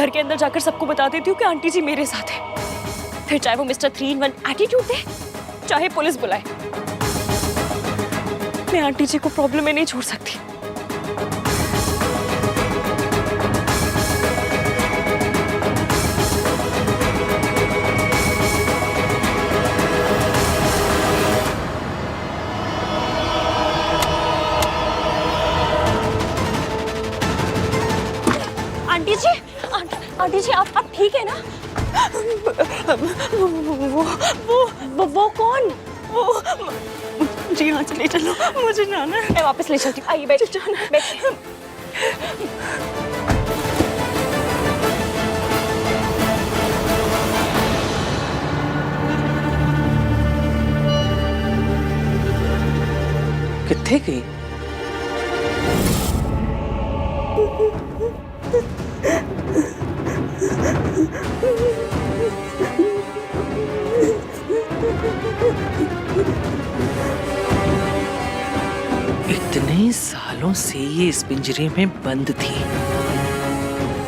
घर के अंदर जाकर सबको बता देती हूँ कि आंटी जी मेरे साथ है। फिर चाहे वो मिस्टर 3 in 1 एटीट्यूड दे, चाहे पुलिस बुलाए, मैं आंटी जी को प्रॉब्लम में नहीं छोड़ सकती। आंटी जी, आंटी जी आप ठीक है ना? वो कौन? जी यहाँ से ले चलो, मुझे जाना है। मैं वापस ले चलती हूँ। आइए बैठ, जाना है। बैठ। कित्थे गई? इतने सालों से ये इस पिंजरे में बंद थी,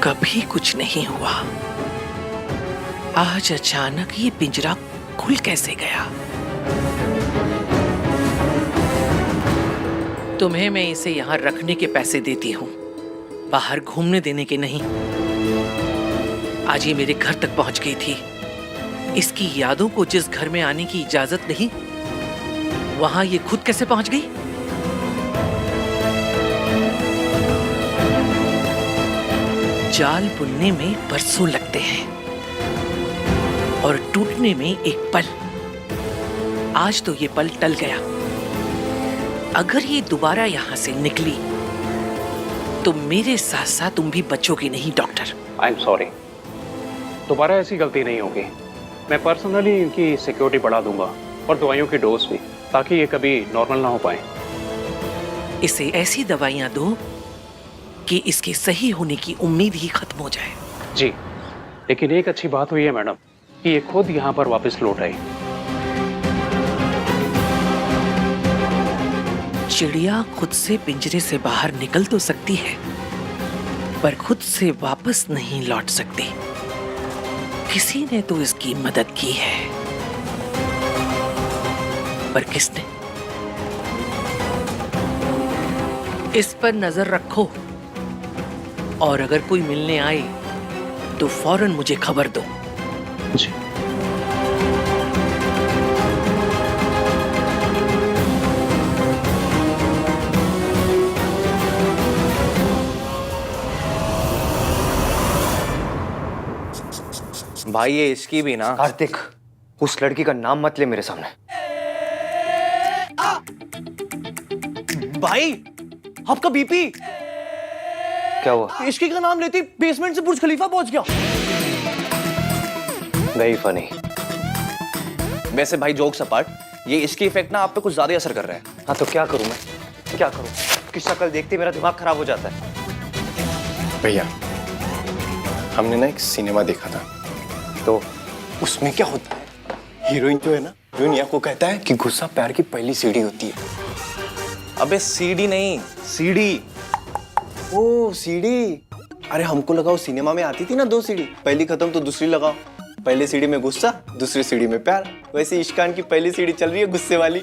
कभी कुछ नहीं हुआ। आज अचानक ये पिंजरा खुल कैसे गया? तुम्हें मैं इसे यहाँ रखने के पैसे देती हूँ, बाहर घूमने देने के नहीं। आज ये मेरे घर तक पहुंच गई थी। इसकी यादों को जिस घर में आने की इजाजत नहीं, वहां ये खुद कैसे पहुंच गई? जाल बुनने में बरसों लगते हैं और टूटने में एक पल। आज तो ये पल टल गया। अगर ये दोबारा यहां से निकली तो मेरे साथ साथ तुम भी बचोगे नहीं डॉक्टर। आई एम सॉरी, दोबारा ऐसी गलती नहीं होगी। मैं पर्सनली इनकी सिक्योरिटी बढ़ा दूंगा और दवाइयों की डोज भी, ताकि ये कभी नॉर्मल ना हो पाए। इसे ऐसी दवाइयां दो कि इसके सही होने की उम्मीद ही खत्म हो जाए। जी, लेकिन एक अच्छी बात हुई है मैडम कि ये खुद यहाँ पर वापस लौट आई। चिड़िया खुद से पिंजरे से बाहर निकल तो सकती है, पर खुद से वापस नहीं लौट सकती। किसी ने तो इसकी मदद की है, पर किसने? इस पर नजर रखो और अगर कोई मिलने आए तो फौरन मुझे खबर दो। जी। भाई ये इसकी भी ना। कार्तिक, उस लड़की का नाम मत ले मेरे सामने। भाई आपका बीपी क्या हुआ? इसकी का नाम लेती बेसमेंट से बुर्ज खलीफा पहुंच गया। नहीं फनी। वैसे भाई जोक्स अपार्ट, ये इसकी इफेक्ट ना आप पे कुछ ज्यादा असर कर रहा है। हाँ तो क्या करूं मैं? क्या करूं? उसकी शक्ल देखते मेरा दिमाग खराब हो जाता है। भैया, हमने ना एक सिनेमा देखा था, तो उसमें क्या होता है, हीरोइन जो है ना, दुनिया को कहता है कि गुस्सा प्यार की पहली सीढ़ी होती है। अबे सीडी नहीं, सीडी। ओ सीढ़ी। अरे हमको लगा वो सिनेमा में आती थी ना 2 सीढ़ी, पहली खत्म तो दूसरी लगाओ। पहली सीढ़ी में गुस्सा, दूसरी सीढ़ी में प्यार। वैसे इश्कान की पहली सीढ़ी चल रही है गुस्से वाली।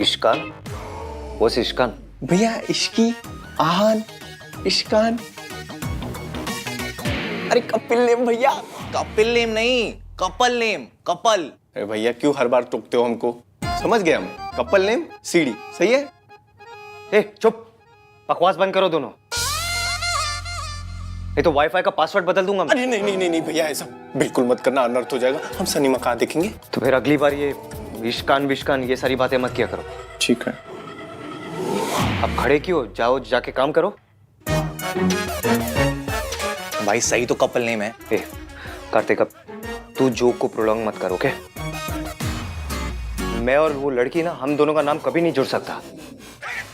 इश्कान? वो से इश्कान? भैया इश्की, आहान, इश्कान। अरे कपिल नेम भैया, कपिल नेम नहीं, कपल नेम, कपल। अरे भैया क्यों हर बार टोकते हो हमको? समझ गए हम, कपल नेम सीढ़ी, सही है? ए चुप, बकवास बंद करो दोनों। ये तो वाईफाई का पासवर्ड बदल दूंगा मैं। अरे नहीं नहीं नहीं नहीं भैया, ऐसा बिल्कुल मत करना, अनर्थ हो जाएगा। हम सिनेमा कहाँ देखेंगे? तो फिर अगली बार ये इश्कान विश्कान ये सारी बातें मत किया करो। ठीक है। अब खड़े क्यों? जाओ जाके काम करो। भाई सही तो कपल नेम है। ए कार्तिक, अब तू जोक को प्रोलॉन्ग मत करो, ओके? मैं और वो लड़की ना, हम दोनों का नाम कभी नहीं जुड़ सकता।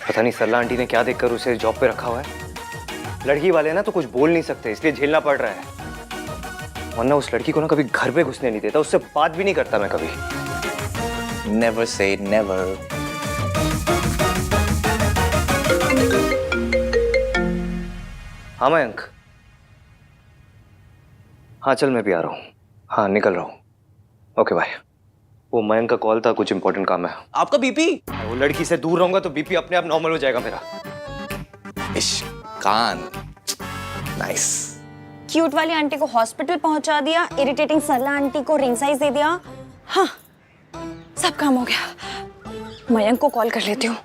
पता नहीं सरला आंटी ने क्या देखकर उसे जॉब पे रखा हुआ है। लड़की वाले ना तो कुछ बोल नहीं सकते, इसलिए झेलना पड़ रहा है। वरना उस लड़की को ना कभी घर पे घुसने नहीं देता, उससे बात भी नहीं करता मैं कभी। Never say never. हाँ मयंक, हाँ चल, मैं भी आ रहा हूँ। हाँ निकल रहा हूँ। Okay bye. वो मयंक का कॉल था, कुछ इंपॉर्टेंट काम है। आपका बीपी? वो लड़की से दूर रहूंगा तो बीपी अपने आप नॉर्मल हो जाएगा मेरा। इश्कान, नाइस। क्यूट वाली आंटी को हॉस्पिटल पहुंचा दिया, इरिटेटिंग सरला आंटी को रिंग साइज दे दिया। हाँ, सब काम हो गया। मयंक को कॉल कर लेती हूँ।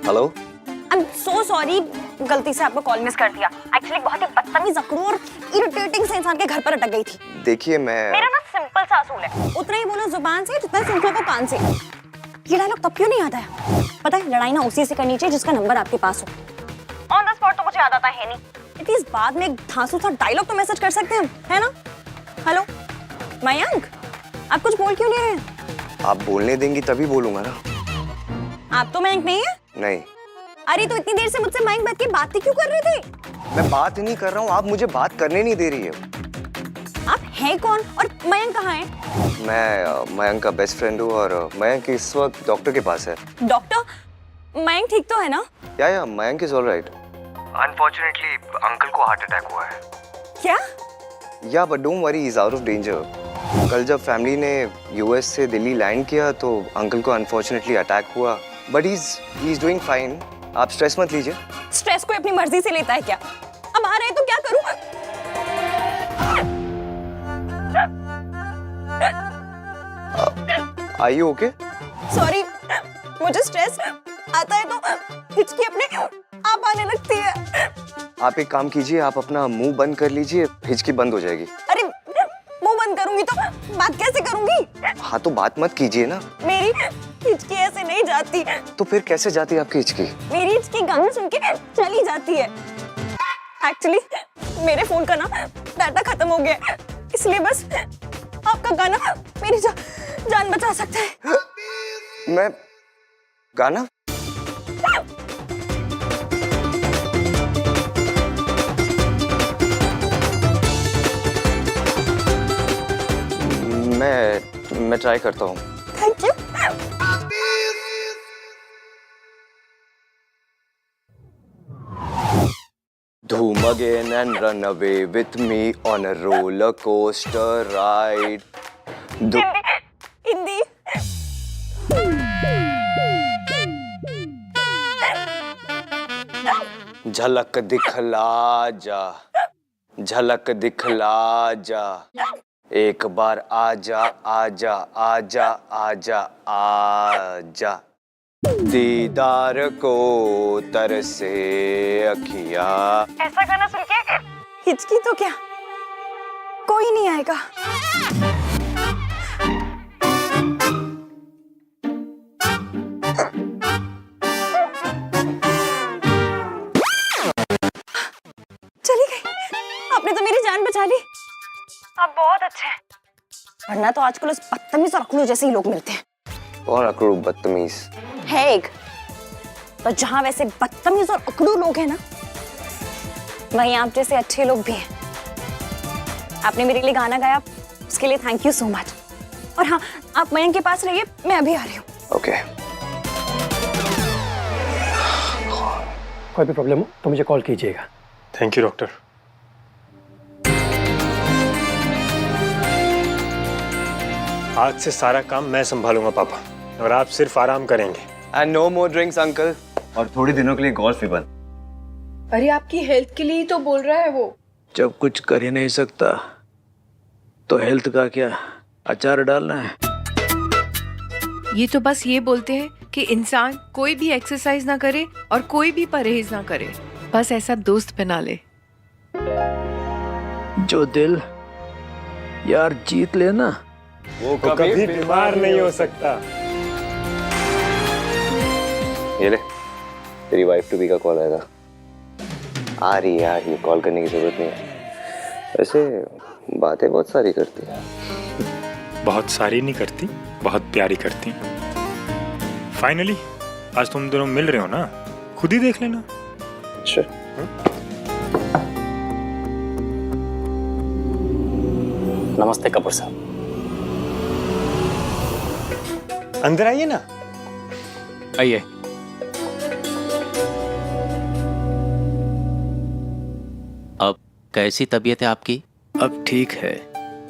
Hello. I am so sorry, गलती से आपको कॉल मिस कर दिया। एक्चुअली बहुत ही बदतमीज, अकड़ू और इरिटेटिंग से इंसान के घर पर अटक गई थी। देखिए मेरा ना सिंपल सा असूल है, उतना ही बोलो जुबान से जितना सिंपल को कान से। ये डायलॉग तब क्यों नहीं आता है? पता है, लड़ाई ना उसी से करनी चाहिए जिसका नंबर आपके पास हो। ऑन द स्पॉट तो मुझे याद आता है नहीं, एटलीस्ट बाद में एक धांसू सा डायलॉग तो मैसेज कर सकते हैं, है ना? हेलो मयंक, आप कुछ बोल क्यों नहीं रहे? आप बोलने देंगी तभी बोलूंगा ना। आप तो मयंक नहीं है। नहीं। अरे तो इतनी देर से मुझसे मयंक बात की बात ही क्यों कर रहे थे? मैं बात नहीं कर रहा हूँ, आप मुझे बात करने नहीं दे रही है। आप हैं कौन और मयंक कहाँ है? मैं मयंक का बेस्ट फ्रेंड हूँ और मयंक इस वक्त डॉक्टर के पास है। डॉक्टर? मयंक ठीक तो है ना? या Mayank is alright. Unfortunately uncle को हार्ट अटैक हुआ है। क्या? या but don't worry, is out of danger. कल जब फैमिली ने यूएस से दिल्ली लैंड किया तो अंकल को अनफॉर्चुनेटली अटैक हुआ, but he is doing fine. आप स्ट्रेस मत लीजिए। स्ट्रेस कोई अपनी मर्जी से लेता है क्या? अब आ रहे हैं तो क्या करूं? Are you okay? सॉरी, मुझे स्ट्रेस आता है तो हिचकी अपने आप आने लगती है। आप एक काम कीजिए, आप अपना मुंह बंद कर लीजिए, हिचकी बंद हो जाएगी। अरे मुंह बंद करूंगी तो बात कैसे करूंगी? हाँ तो बात मत कीजिए ना। मेरी हिचकी ऐसे नहीं जाती। तो फिर कैसे जाती है आपकी हिचकी? मेरी हिचकी गाना सुन के चली जाती है। एक्चुअली मेरे फोन का ना डाटा खत्म हो गया है, इसलिए बस आपका गाना मेरी जान बचा सकता है। मैं गाना? मैं ट्राई करता हूँ। Thank you. Zoom again and run away with me on a roller coaster ride. Hindi. झलक दिखला जा, झलक दिखला जा, एक बार आजा आजा आजा आजा आजा, दीदार को तरसे अखिया। ऐसा गाना सुन के हिचकी तो क्या कोई नहीं आएगा। चली गई, आपने तो मेरी जान बचा ली। आप बहुत अच्छे हैं, वरना तो आजकल उस बदतमीज और अकड़ू जैसे ही लोग मिलते हैं। कौन अकड़ू बदतमीज है एक, पर जहां वैसे बदतमीज और अकड़ू लोग हैं ना, वहीं आप जैसे अच्छे लोग भी हैं। आपने मेरे लिए गाना गाया, उसके लिए थैंक यू सो मच। और हाँ, आप मयंक के पास रहिए, मैं अभी आ रही हूँ। ओके। कोई भी प्रॉब्लम हो तो मुझे कॉल कीजिएगा। Thank you doctor. आज से सारा काम मैं संभालूंगा पापा, और आप सिर्फ आराम करेंगे। And no more drinks uncle, और थोड़े दिनों के लिए गोल्फ भी बंद। अरे आपकी हेल्थ के लिए ही तो बोल रहा है वो। जब कुछ कर ही नहीं सकता तो हेल्थ का क्या अचार डालना है? ये तो बस ये बोलते हैं कि इंसान कोई भी एक्सरसाइज ना करे और कोई भी परहेज ना करे, बस ऐसा दोस्त बना ले जो दिल यार जीत लेना वो कभी बीमार नहीं हो सकता। ये ले, तेरी वाइफ टू बी का कॉल आएगा। आ रही यार, ये कॉल करने की जरूरत नहीं है। वैसे बातें बहुत सारी करती है। बहुत सारी नहीं करती, बहुत प्यारी करती। फाइनली आज तुम दोनों मिल रहे हो ना, खुद ही देख लेना। Sure. नमस्ते कपूर साहब। अंदर आइए ना। आइए। अब कैसी तबीयत है आपकी? अब ठीक है।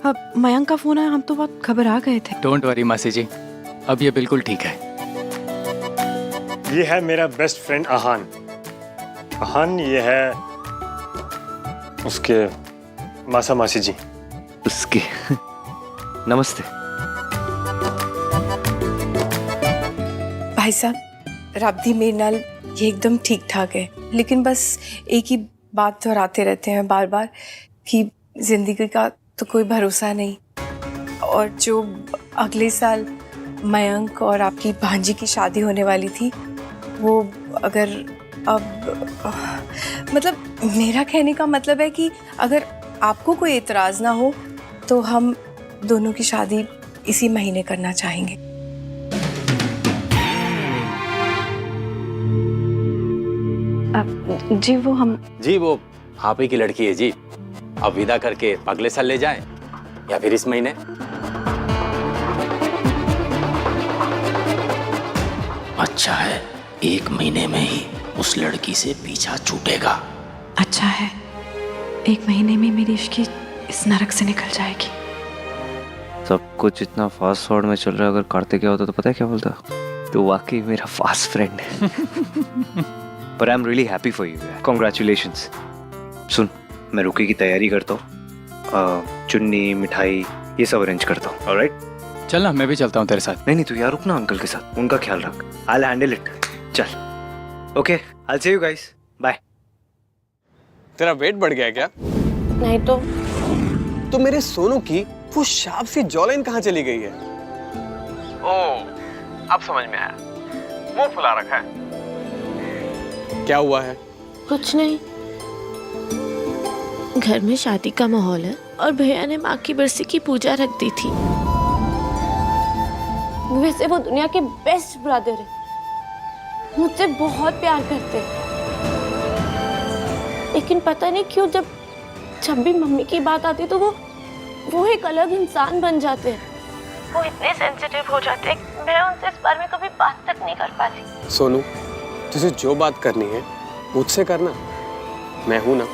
अब मयंक का फोन आया, हम तो बहुत घबरा गए थे। डोंट वरी मासी जी, अब ये बिल्कुल ठीक है। ये है मेरा बेस्ट फ्रेंड आहान। आहान ये है उसके मासा मासी जी। उसके नमस्ते। भाई साहब, राबदी मेरे नाल ये एकदम ठीक ठाक है, लेकिन बस एक ही बात दोहराते रहते हैं बार बार कि जिंदगी का तो कोई भरोसा नहीं। और जो अगले साल मयंक और आपकी भांजी की शादी होने वाली थी, वो अगर अब मतलब मेरा कहने का मतलब है कि अगर आपको कोई एतराज़ ना हो तो हम दोनों की शादी इसी महीने करना चाहेंगे। जी वो आप ही की लड़की है जी। अब विदा करके अगले साल ले जाएं या फिर इस महीने? अच्छा है, 1 महीने में ही उस लड़की से पीछा छूटेगा। अच्छा है, 1 महीने में मेरी इश्क की इस नरक से निकल जाएगी। सब कुछ इतना फास्ट फॉरवर्ड में चल रहा है, अगर कार्तिक होता तो पता है क्या बोलता? तो वाकई मेरा फास्ट फ्रेंड है। पर I am really happy for you. Congratulations. सुन, मैं रुकी की तैयारी करता हूँ, चुन्नी मिठाई ये सब अरेंज करता हूँ। ऑलराइट? चल ना, मैं भी चलता हूँ तेरे साथ। नहीं तू यार रुक ना, अंकल के साथ, उनका ख्याल रख। I will handle it. चल okay, I will see you guys, bye. तेरा वेट बढ़ गया क्या? नहीं तो मेरे सोनू की वो शार्प सी जॉलाइन कहाँ चली गई है? अब समझ में आया, मुंह फुला रखा है। क्या हुआ है? कुछ नहीं, घर में शादी का माहौल है और भैया ने माँ की बरसी की पूजा रख दी थी। वैसे वो दुनिया के बेस्ट ब्रदर है, मुझसे बहुत प्यार करते हैं, लेकिन पता नहीं क्यों जब भी मम्मी की बात आती तो वो एक अलग इंसान बन जाते हैं। वो इतने सेंसिटिव हो जाते हैं, मैं उनसे इस बारे में कभी बात तक नहीं कर पाती। सोनू, तुझे जो बात करनी है मुझसे करना, मैं हूं ना।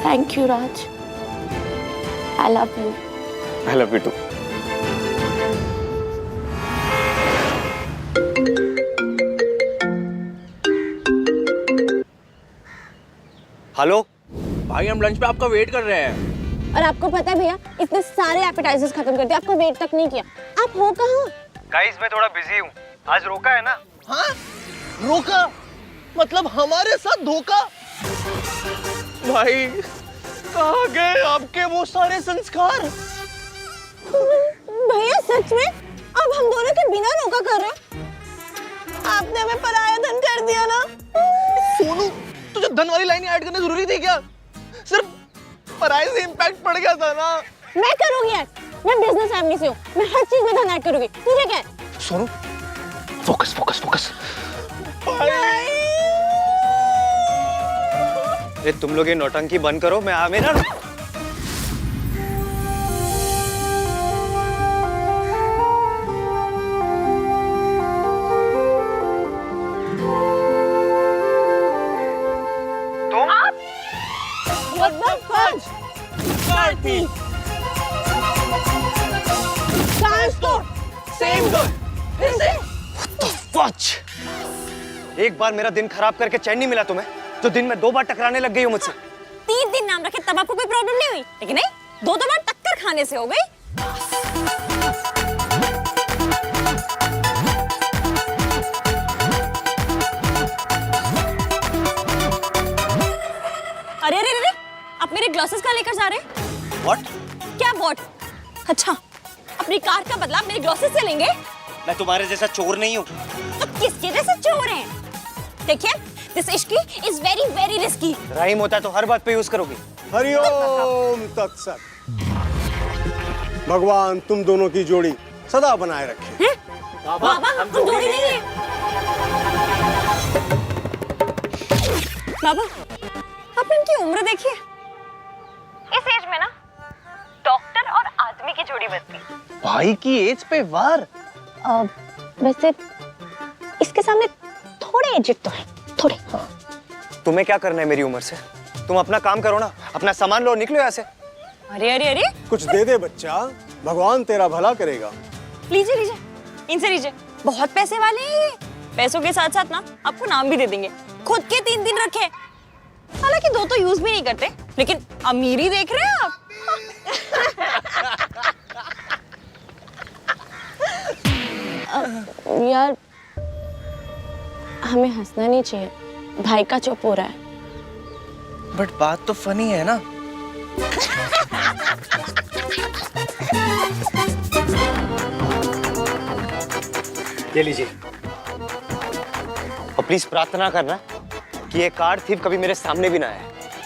Thank you Raj, I love you. I love you too. Hello भाई, हम लंच पे आपका वेट कर रहे हैं। और आपको पता है भैया, इतने सारे एपेटाइजर्स खत्म कर दिए, आपका वेट तक नहीं किया। आप हो कहाँ? गाइस मैं थोड़ा बिजी हूँ, आज रोका है ना। हाँ? रोका? मतलब हमारे साथ धोखा? भाई कहाँ गए आपके वो सारे संस्कार? भैया सच में अब हम दोनों के बिना रोका कर रहे हैं? आपने हमें पराया धन कर दिया ना। सोनू, तुझे धन वाली लाइन ऐड करनी जरूरी थी क्या? सिर्फ पराये से इम्पैक्ट पड़ गया था ना। मैं करूंगी ऐड, मैं बिजनेस फैमिली से हूँ, मैं हर चीज में धन ऐड करूंगी। तुझे क्या है? Sonu, focus focus focus. तुम लोग ये नौटंकी बंद करो, मैं आ मेरा। एक बार मेरा दिन खराब करके चैन नहीं मिला तुम्हें, तो दिन में 2 बार टकराने लग गई हो मुझसे। 3 दिन नाम रखे तब आपको कोई प्रॉब्लम नहीं हुई, लेकिन नहीं 2 बार टक्कर खाने से हो गई। अरे अरे अरे, आप मेरे ग्लासेस कहाँ लेकर जा रहे हैं? What? क्या व्हाट? अच्छा, अपनी कार का बदला मेरे ग्लासेस से लेंगे? मैं तुम्हारे जैसा चोर नहीं हूँ। तो किसके जैसे चोर हैं? देखिए, this Ishki is very very risky. Rhyme होता है तो हर बात पे यूज करोगी। हरिओम तत्सत। भगवान तुम दोनों की जोड़ी सदा बनाए रखे। बाबा, हम जोड़ी नहीं है। बाबा, आपने इनकी उम्र देखी है? इस एज में ना डॉक्टर और आदमी की जोड़ी बनती। भाई की एज पे वार। वैसे इसके सामने थोड़े एजिड तो है, थोड़े। तुम्हें क्या करना है मेरी उम्र से? तुम अपना काम करो ना, अपना सामान लो, निकलो यहाँ से। अरे अरे अरे, कुछ दे दे बच्चा, भगवान तेरा भला करेगा। लीजिए लीजिए, इनसे लीजिए, बहुत पैसे वाले हैं ये। पैसों के साथ साथ ना आपको नाम भी दे देंगे। खुद के 3 रखे, हालांकि 2 तो यूज भी नहीं करते, लेकिन अमीरी देख रहे हैं आप। यार हमें हंसना नहीं चाहिए, भाई का चुप हो रहा है। बट बात तो फनी है ना। ये लीजिए। और प्लीज प्रार्थना करना कि ये कार थीफ कभी मेरे सामने भी ना आए।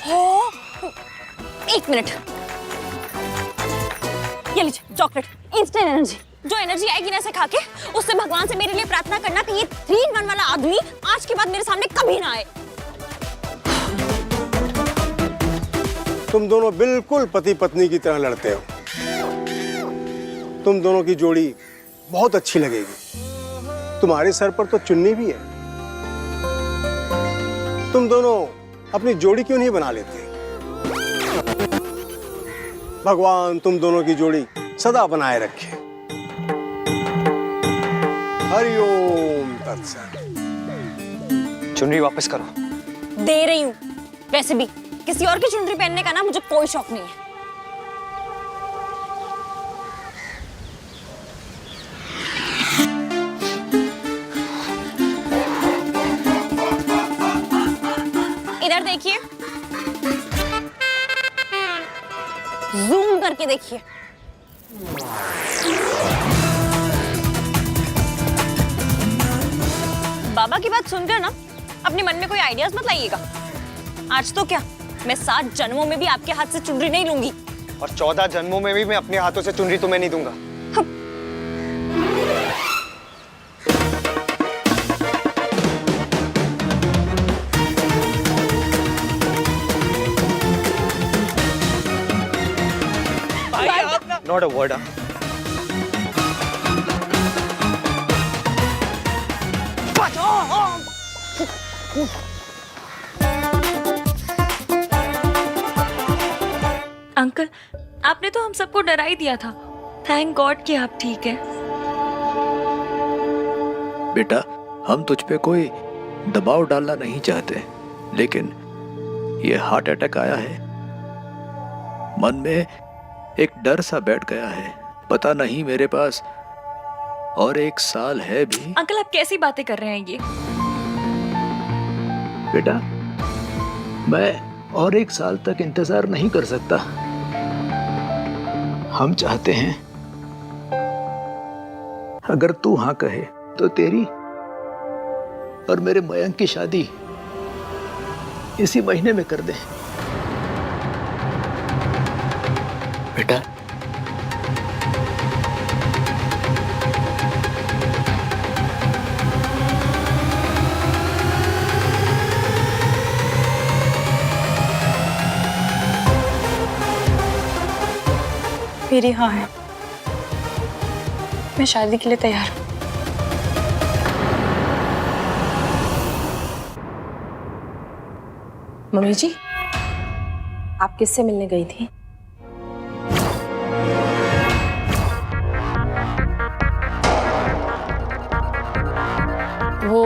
हो, 1 मिनट, ये लीजिए चॉकलेट, इंस्टेंट एनर्जी। जो एनर्जी आएगी ना इसे खा के, उससे भगवान से मेरे लिए प्रार्थना करना कि ये 3-in-1 वाला आदमी आज के बाद मेरे सामने कभी ना आए। तुम दोनों बिल्कुल पति पत्नी की तरह लड़ते हो। तुम दोनों की जोड़ी बहुत अच्छी लगेगी। तुम्हारे सर पर तो चुन्नी भी है। तुम दोनों अपनी जोड़ी क्यों नहीं बना लेते? भगवान तुम दोनों की जोड़ी सदा बनाए रखे। हरिओम तत्सत। चुनरी वापस करो। दे रही हूँ। वैसे भी किसी और की चुनरी पहनने का ना मुझे कोई शौक नहीं है। इधर देखिए, जूम करके देखिए। बाबा की बात सुनकर ना अपने मन में कोई आइडियाज मत लाइएगा। आज तो क्या, मैं 7 जन्मों में भी आपके हाथ से चुनरी नहीं लूंगी। और 14 जन्मों में भी मैं अपने हाथों से चुनरी तुम्हें नहीं दूंगा। Not a word. अंकल, आपने तो हम सबको डरा ही दिया था। थैंक गॉड कि आप ठीक हैं। बेटा, हम तुझ पे कोई दबाव डालना नहीं चाहते, लेकिन ये हार्ट अटैक आया है। मन में एक डर सा बैठ गया है। पता नहीं मेरे पास और 1 साल है भी। अंकल, आप कैसी बातें कर रहे हैं ये? बेटा, मैं और 1 साल तक इंतजार नहीं कर सकता। हम चाहते हैं अगर तू हाँ कहे तो तेरी और मेरे मयंक की शादी इसी महीने में कर दे। बेटा, मेरी हाँ है। मैं शादी के लिए तैयार हूँ। मम्मी जी, आप किससे मिलने गई थी? वो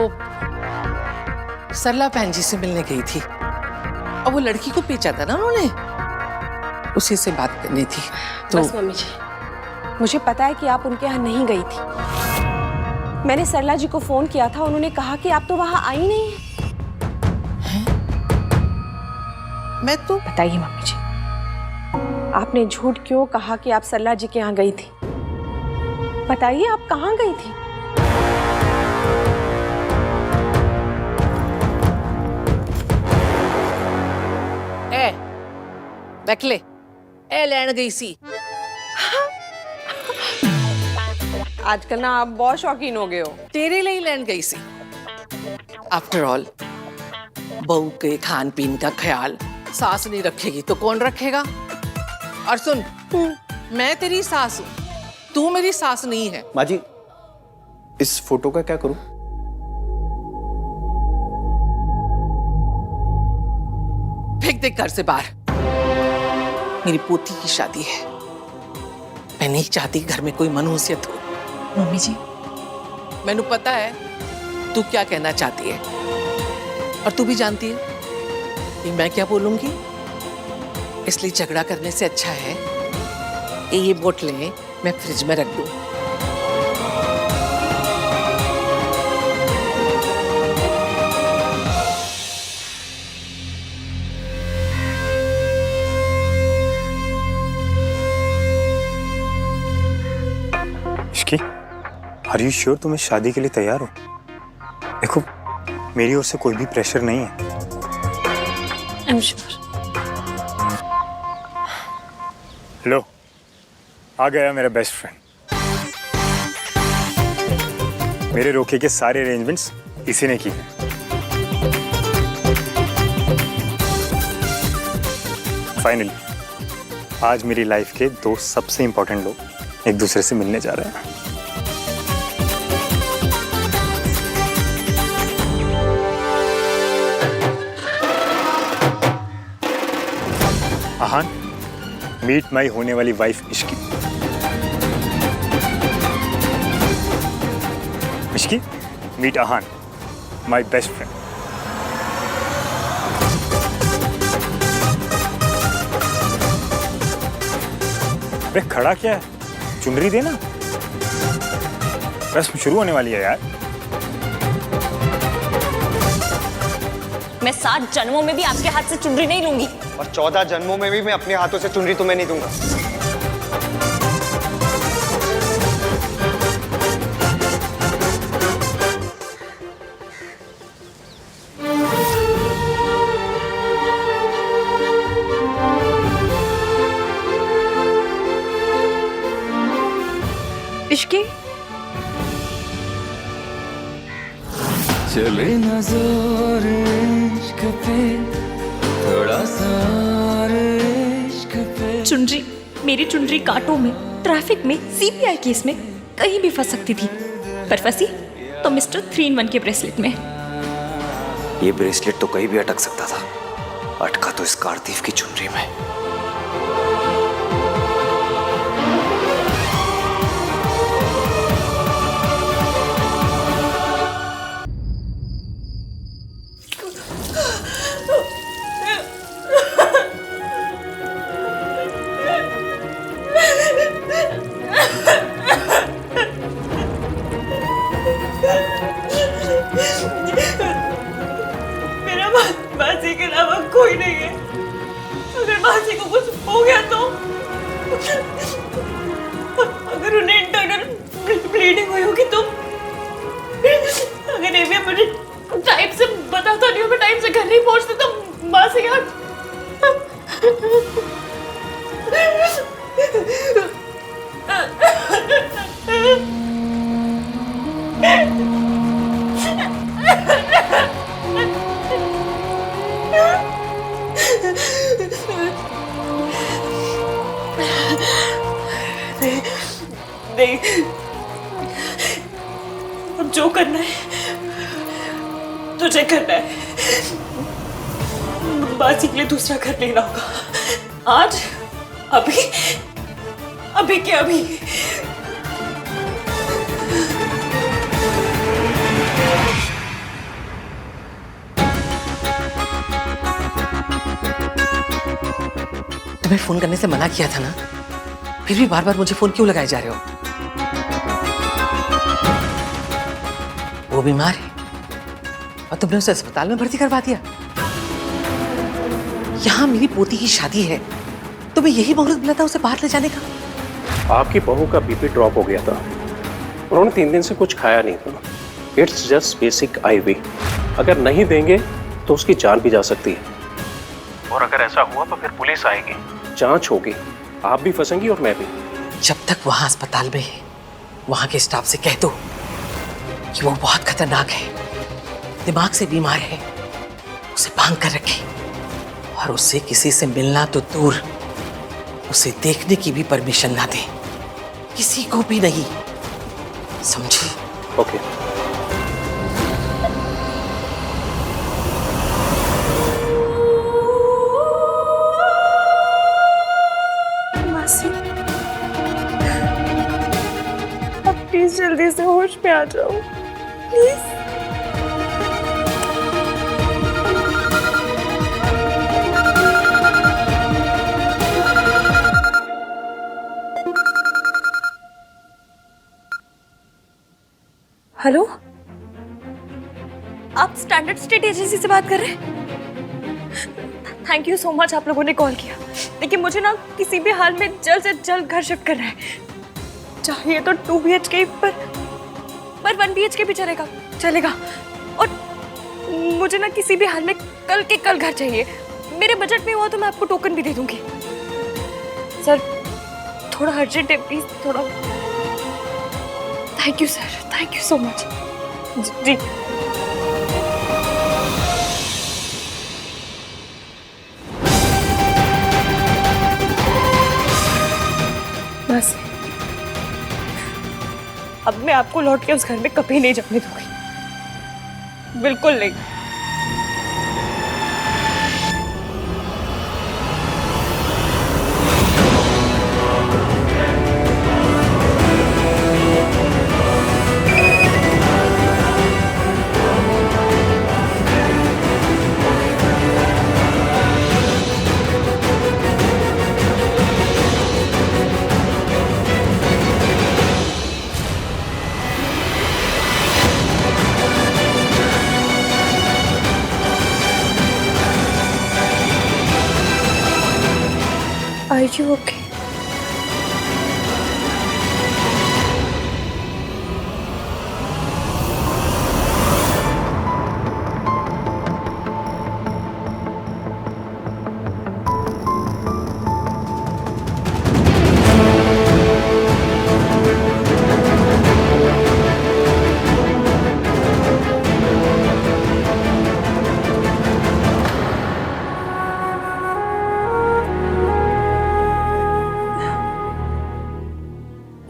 सरला बहन जी से मिलने गई थी, और वो लड़की को बेचा था ना उन्होंने, उसी से बात करनी थी। तो बस मम्मी जी, मुझे पता है कि आप उनके यहाँ नहीं गई थी। मैंने सरला जी को फोन किया था, उन्होंने कहा कि आप तो वहां आई नहीं हैं। मैं तो बताइए मम्मी जी, आपने झूठ क्यों कहा कि आप सरला जी के यहाँ गई थी? बताइए, आप कहाँ गई थी? देख ले, ए लैन गई सी। आजकल ना आप बहुत शौकीन हो गए हो। तेरे लिए लैन गई सी। आफ्टर ऑल, बहू के खान पीन का ख्याल सास नहीं रखेगी तो कौन रखेगा? और सुन, मैं तेरी सास हूँ, तू मेरी सास नहीं है। माँ जी, इस फोटो का क्या करूं? फेंक दे घर से बाहर। मेरी पोती की शादी है, मैं नहीं चाहती घर में कोई मनहूसियत हो। मम्मी जी, मैंने पता है तू क्या कहना चाहती है, और तू भी जानती है कि मैं क्या बोलूंगी। इसलिए झगड़ा करने से अच्छा है कि ये बोतलें मैं फ्रिज में रख दूं। इश्की, आर यू श्योर तुम इस शादी के लिए तैयार हो? देखो, मेरी ओर से कोई भी प्रेशर नहीं है। I am sure. लो, आ गया मेरा बेस्ट फ्रेंड। मेरे रोके के सारे अरेंजमेंट्स इसी ने किए। फाइनली आज मेरी लाइफ के दो सबसे इंपॉर्टेंट लोग एक दूसरे से मिलने जा रहे हैं। आहान, मीट माई होने वाली wife Ishqi. Ishqi, meet Aahan, my best friend. अरे खड़ा क्या है, चुनरी देना। रस्म शुरू होने वाली है यार। मैं 7 जन्मों में भी आपके हाथ से चुनरी नहीं लूंगी। और 14 जन्मों में भी मैं अपने हाथों से चुनरी तुम्हें नहीं दूंगा। इश्की, चले ना जोर इश्क पे, थोड़ा सा इश्क पे। चुनरी, मेरी चुनरी कांटों में, ट्रैफिक में, सीबीआई केस में कहीं भी फंस सकती थी, पर फंसी तो मिस्टर 3-in-1 के ब्रेसलेट में। ये ब्रेसलेट तो कहीं भी अटक सकता था, अटका तो इस कारतीफ की चुनरी में। मेरा बासी के अलावा कोई नहीं है। अगर बासी को कुछ हो गया तो, अगर उन्हें इंटरनल ब्लीडिंग हुई होगी तो, अगर एविया मुझे टाइम से बताता नहीं हो, मैं टाइम से घर नहीं पहुंचती तो बासी यार। नहीं, अब जो करना है तुझे करना है। बासी के लिए दूसरा घर लेना होगा आज, अभी, अभी के अभी। तुम्हें फोन करने से मना किया था ना, फिर भी बार बार मुझे फोन क्यों लगाए जा रहे हो? वो बीमार है और तुमने उसे अस्पताल में भर्ती करवा दिया। यहाँ मेरी पोती की शादी है, तुम्हें यही मुहूर्त मिला था उसे बाहर ले जाने का। आपकी बहू का बीपी ड्रॉप हो गया था, उन्होंने 3 दिन से कुछ खाया नहीं था। It's just basic IV। अगर नहीं देंगे तो उसकी जान भी जा सकती है, और अगर ऐसा हुआ तो फिर पुलिस आएगी, जांच होगी, आप भी फंसेंगी और मैं भी। जब तक वहां अस्पताल में है, वहां के स्टाफ से कह दो कि वो बहुत खतरनाक है, दिमाग से बीमार है, उसे बांध कर रखे, और उससे किसी से मिलना तो दूर, उसे देखने की भी परमिशन ना दें, किसी को भी नहीं, समझी? ओके। मासी, अब प्लीज जल्दी से होश में आ जाओ, प्लीज। हेलो, आप स्टैंडर्ड स्टेट एजेंसी से बात कर रहे हैं? थैंक यू सो मच, आप लोगों ने कॉल किया। लेकिन मुझे ना किसी भी हाल में जल्द से जल्द घर शिफ्ट करना है। चाहिए तो 2 BHK पर 1 BHK भी चलेगा। और मुझे ना किसी भी हाल में कल के कल घर चाहिए। मेरे बजट में हुआ तो मैं आपको टोकन भी दे दूंगी। सर, थोड़ा अर्जेंट है, प्लीज थोड़ा। Thank you sir, thank you so much. जी। बस अब मैं आपको लौट के उस घर में कभी नहीं जाने दूंगी, बिल्कुल नहीं। Are you okay?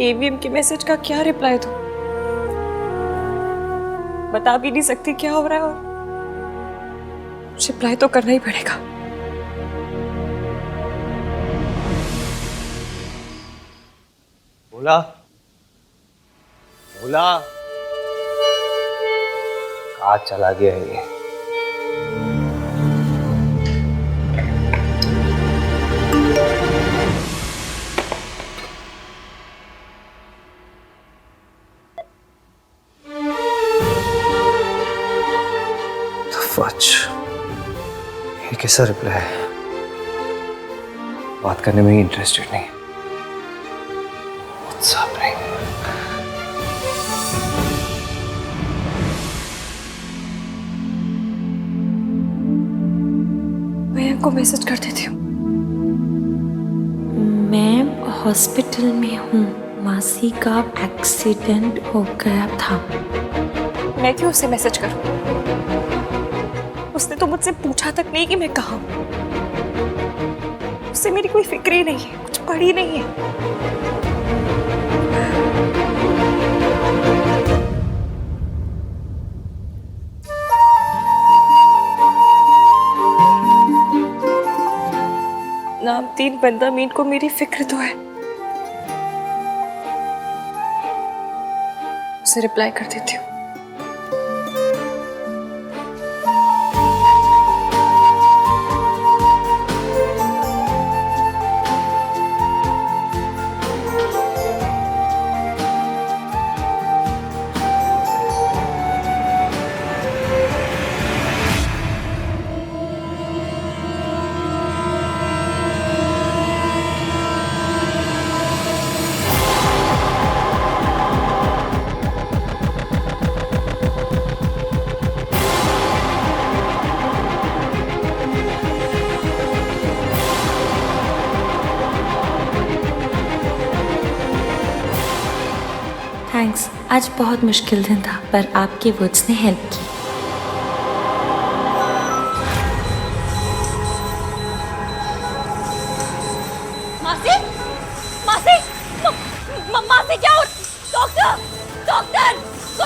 AVM के मैसेज का क्या रिप्लाई दूं? बता भी नहीं सकती क्या हो रहा है, और रिप्लाई तो करना ही पड़ेगा। भोला, भोला, कहाँ चला गया ये? ये कैसा रिप्लाई है? बात करने में ही इंटरेस्टेड नहीं। व्हाट्सएप नहीं। मैं इनको मैसेज कर देती हूँ। मैं हॉस्पिटल में हूँ, मासी का एक्सीडेंट हो गया था। मैं क्यों उसे मैसेज करूँ? उसने तो मुझसे पूछा तक नहीं कि मैं कहाँ हूँ। उससे मेरी कोई फिक्र ही नहीं है, कुछ पड़ी नहीं है। नामतीन बंदा मीन को मेरी फिक्र तो है। उसे रिप्लाई कर देती हूँ। थैंक्स, आज बहुत मुश्किल दिन था पर आपके वर्ड्स ने हेल्प की। मासी,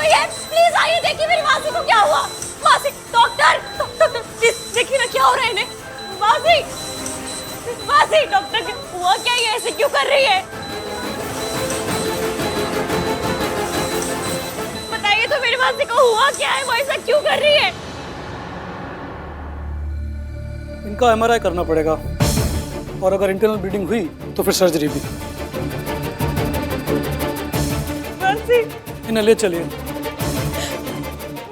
आइए, प्लीज आइए, देखिए मेरी मासी को क्या हुआ। मासी, डॉक्टर डॉक्टर प्लीज देखिए ना क्या हो रहा है इन्हें। मासी मासी, डॉक्टर हुआ क्या, ये ऐसे क्यों कर रही है? बताइए तो मेरी मासी को हुआ क्या है, वो ऐसा क्यों कर रही है? इनका MRI करना पड़ेगा और अगर इंटरनल ब्लीडिंग हुई तो फिर सर्जरी भी। मासी, इन्हें ले चलिए।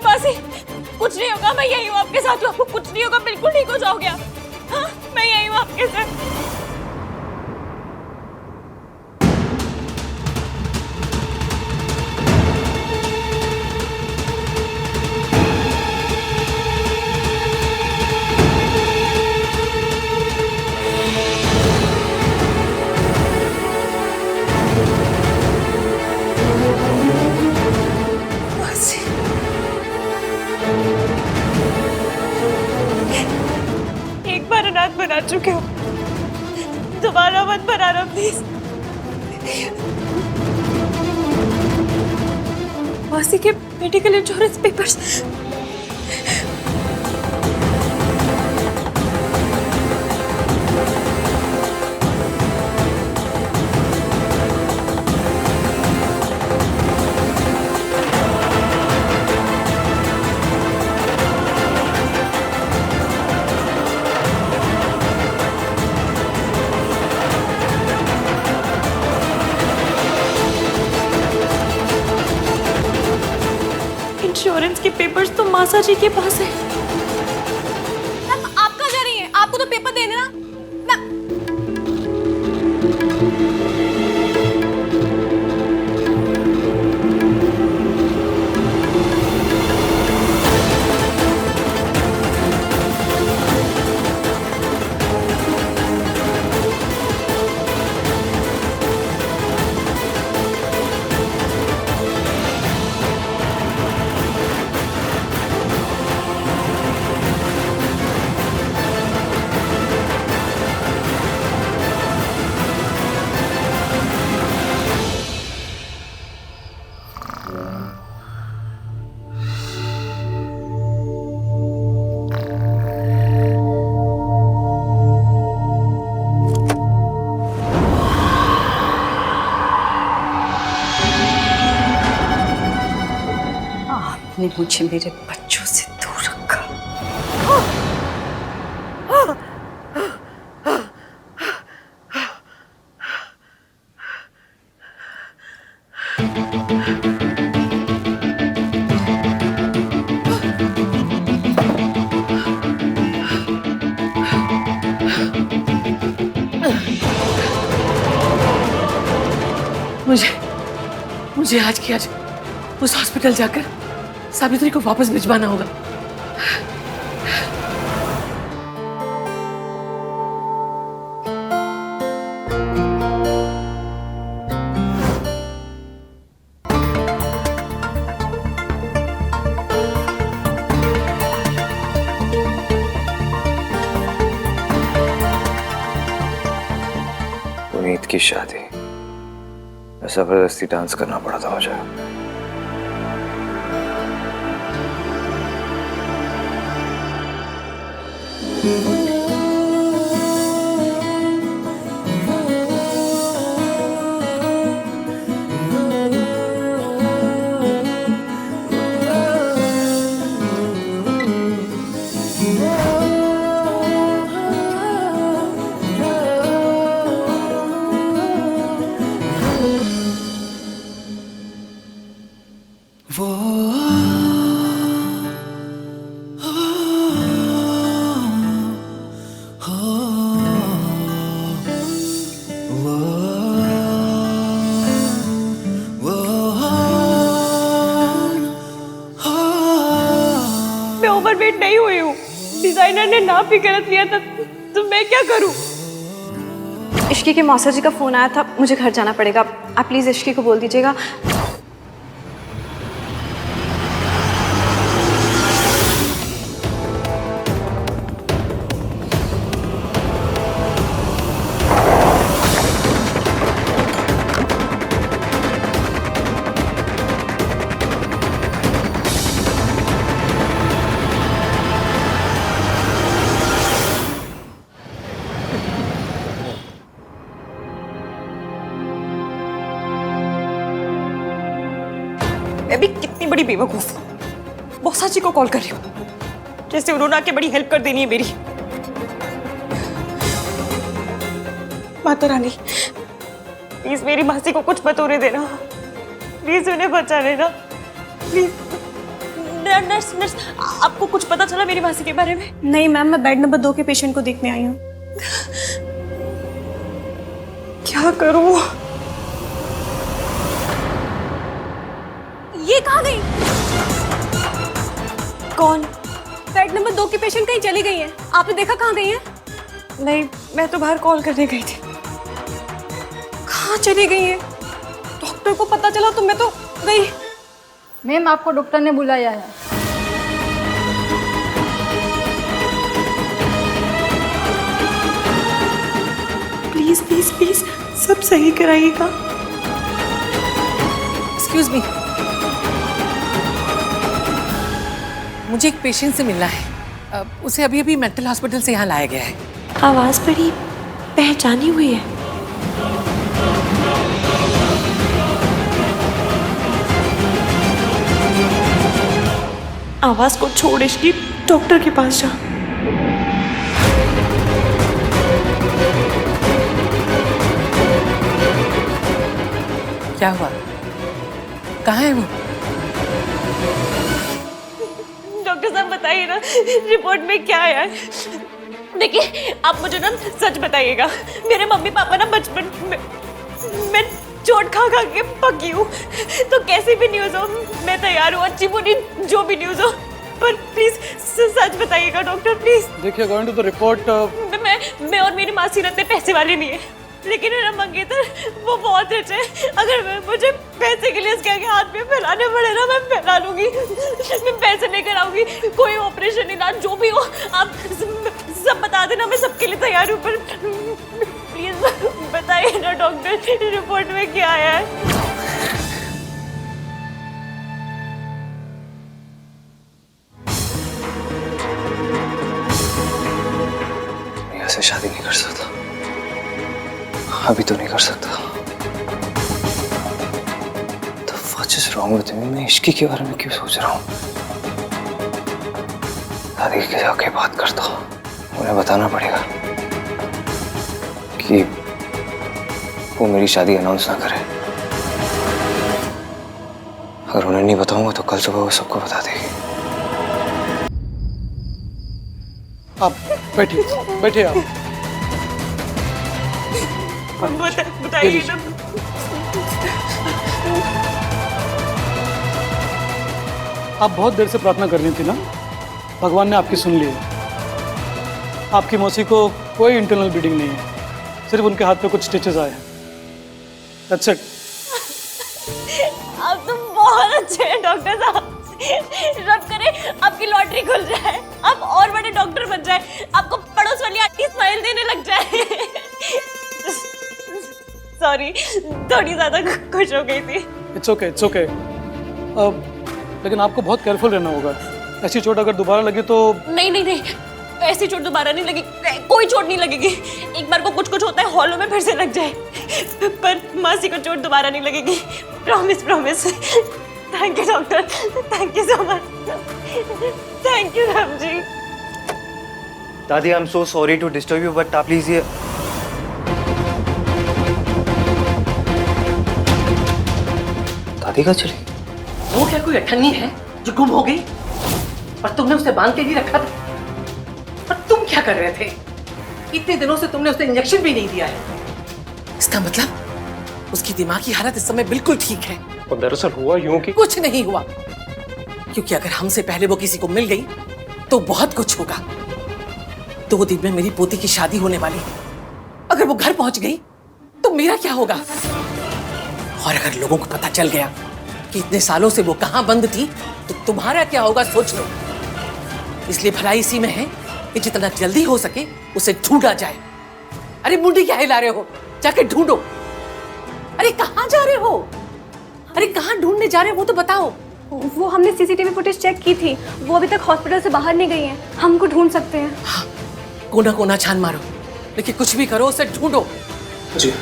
मासी, कुछ नहीं होगा, मैं यही हूँ आपके साथ, आपको कुछ नहीं होगा, बिल्कुल ठीक हो जाओगे आप। हाँ, मैं यही हूँ आपके साथ। एक बार अनाथ बना चुके हो, दोबारा मत बनाना प्लीज। मासी के मेडिकल इंश्योरेंस पेपर्स। इंश्योरेंस के पेपर्स तो मासा जी के पास है। आप कहाँ जा रही हैं? आपको तो पेपर देने ना। आपने मुझे मेरे बच्चों से दूर रखा। मुझे आज की आज उस हॉस्पिटल जाकर सावित्री को वापस भिजवाना होगा। पुनीत की शादी जबरदस्ती डांस करना पड़ा था मुझे। ओवरवेट नहीं हुई हूँ, डिजाइनर ने नाप ही गलत लिया था, तो मैं क्या करूँ? इश्की के मौसा जी का फोन आया था, मुझे घर जाना पड़ेगा। आप प्लीज इश्की को बोल दीजिएगा। मैं भी कितनी बड़ी बेवकूफ हूँ। बॉसा जी को कॉल कर रही हूँ, जैसे उन्होंने आके बड़ी हेल्प कर देनी है मेरी। माता रानी, प्लीज मेरी मासी को कुछ मत होने देना, प्लीज उन्हें बचा लेना, प्लीज। नर्स नर्स, आपको कुछ पता चला मेरी मासी के बारे में? नहीं मैम, मैं बेड नंबर 2 के पेशेंट को देखने आई हूँ। क्या करूं? ये कहाँ गई? कौन? बेड नंबर 2 की पेशेंट कहीं चली गई है, आपने देखा कहाँ गई है? नहीं, मैं तो बाहर कॉल करने गई थी। कहाँ चली गई है? डॉक्टर को पता चला तो मैं तो गई। मैम, आपको डॉक्टर ने बुलाया है। प्लीज प्लीज प्लीज सब सही कराइएगा। एक्सक्यूज मी, मुझे एक पेशेंट से मिलना है। उसे अभी अभी मेंटल हॉस्पिटल से यहाँ लाया गया है। आवाज बड़ी पहचानी हुई है। आवाज को छोड़ इसकी डॉक्टर के पास जा। क्या हुआ? कहाँ है वो? डॉक्टर साहब बताइए ना, रिपोर्ट में क्या आया है? देखिए, आप मुझे ना सच बताइएगा। मेरे मम्मी पापा ना बचपन में मैं चोट खा खा के पकी हूँ, तो कैसी भी न्यूज़ हो मैं तैयार हूँ, अच्छी बुरी जो भी न्यूज़ हो, पर प्लीज सच बताइएगा डॉक्टर, प्लीज। देखिए, अकॉर्डिंग टू द रिपोर्ट, मैं और मेरी मासी रहते पैसे वाले नहीं है, लेकिन मेरा मंगेतर वो बहुत रिच है। अगर मुझे पैसे के लिए इसके आगे हाथ में फैलाने पड़े ना, मैं फैला लूंगी। मैं पैसे लेकर आऊंगी, कोई ऑपरेशन इलाज जो भी हो आप सब बता देना, मैं सबके लिए तैयार हूँ। पर प्लीज बताइए ना डॉक्टर, रिपोर्ट में क्या आया है? ऐसे शादी नहीं कर सकता, अभी तो नहीं कर सकता। तो what is wrong with me? मैं इश्क के बारे में क्यों सोच रहा हूँ? दादी के जाके बात करता हूँ, उन्हें बताना पड़ेगा कि वो मेरी शादी अनाउंस ना करे। अगर उन्हें नहीं बताऊंगा तो कल सुबह वो सबको बता देगी। आप बैठिए, बैठिए आप। बताइए ना। आप बहुत देर से प्रार्थना कर रही थी ना, भगवान ने आपकी सुन ली है। आपकी मौसी को कोई इंटरनल ब्लीडिंग नहीं है, सिर्फ उनके हाथ पे कुछ स्टिचेस आए हैं। That's it. आप तो बहुत अच्छे हैं डॉक्टर साहब। रब करे आपकी लॉटरी खुल जाए, आप और बड़े डॉक्टर बन जाए, आपको पड़ोस वाली आंटी स्माइल देने लग जाए। सॉरी, थोड़ी ज्यादा खुश हो गई थी। It's okay, it's okay. लेकिन आपको बहुत केयरफुल रहना होगा। ऐसी चोट अगर दोबारा लगी तो नहीं नहीं नहीं, ऐसी चोट दोबारा नहीं लगी, कोई चोट नहीं लगेगी। एक बार को कुछ कुछ होता है, हॉलों में फिर से लग जाए, पर मासी को चोट दोबारा नहीं लगेगी, promise promise. Thank you doctor, thank you so much. Thank you Ram ji. दादी, I am so sorry to disturb you, but आप प्लीज ये दादी का चली। वो क्या कोई अठन्नी है जो गुम हो गई? और तुमने उसे बांध के भी रखा था। और तुम क्या कर रहे थे? इतने दिनों से तुमने उसे इंजेक्शन भी नहीं दिया है। इसका मतलब उसकी दिमागी हालत इस समय बिल्कुल ठीक है। और दरअसल हुआ यूं कि कुछ नहीं हुआ, क्योंकि अगर हमसे पहले वो किसी को मिल गई तो बहुत कुछ होगा। 2 दिन में मेरी पोती की शादी होने वाली, अगर वो घर पहुंच गई तो मेरा क्या होगा? और अगर लोगों को पता चल गया कि इतने सालों से वो कहां बंद थी तो तुम्हारा क्या होगा, सोच लो। इसलिए भलाई इसी में है कि जितना जल्दी हो सके उसे ढूंढा जाए। अरे मुंडी क्या हिला रहे हो? जाके ढूंढो। अरे कहां जा रहे हो? अरे कहां ढूंढने जा रहे हो वो तो बताओ। वो हमने सीसीटीवी फुटेज चेक की थी, वो अभी तक हॉस्पिटल से बाहर नहीं गई हैं। हम उनको ढूंढ सकते हैं। हाँ, कोना कोना छान मारो, लेकिन कुछ भी करो उसे ढूंढो। जी।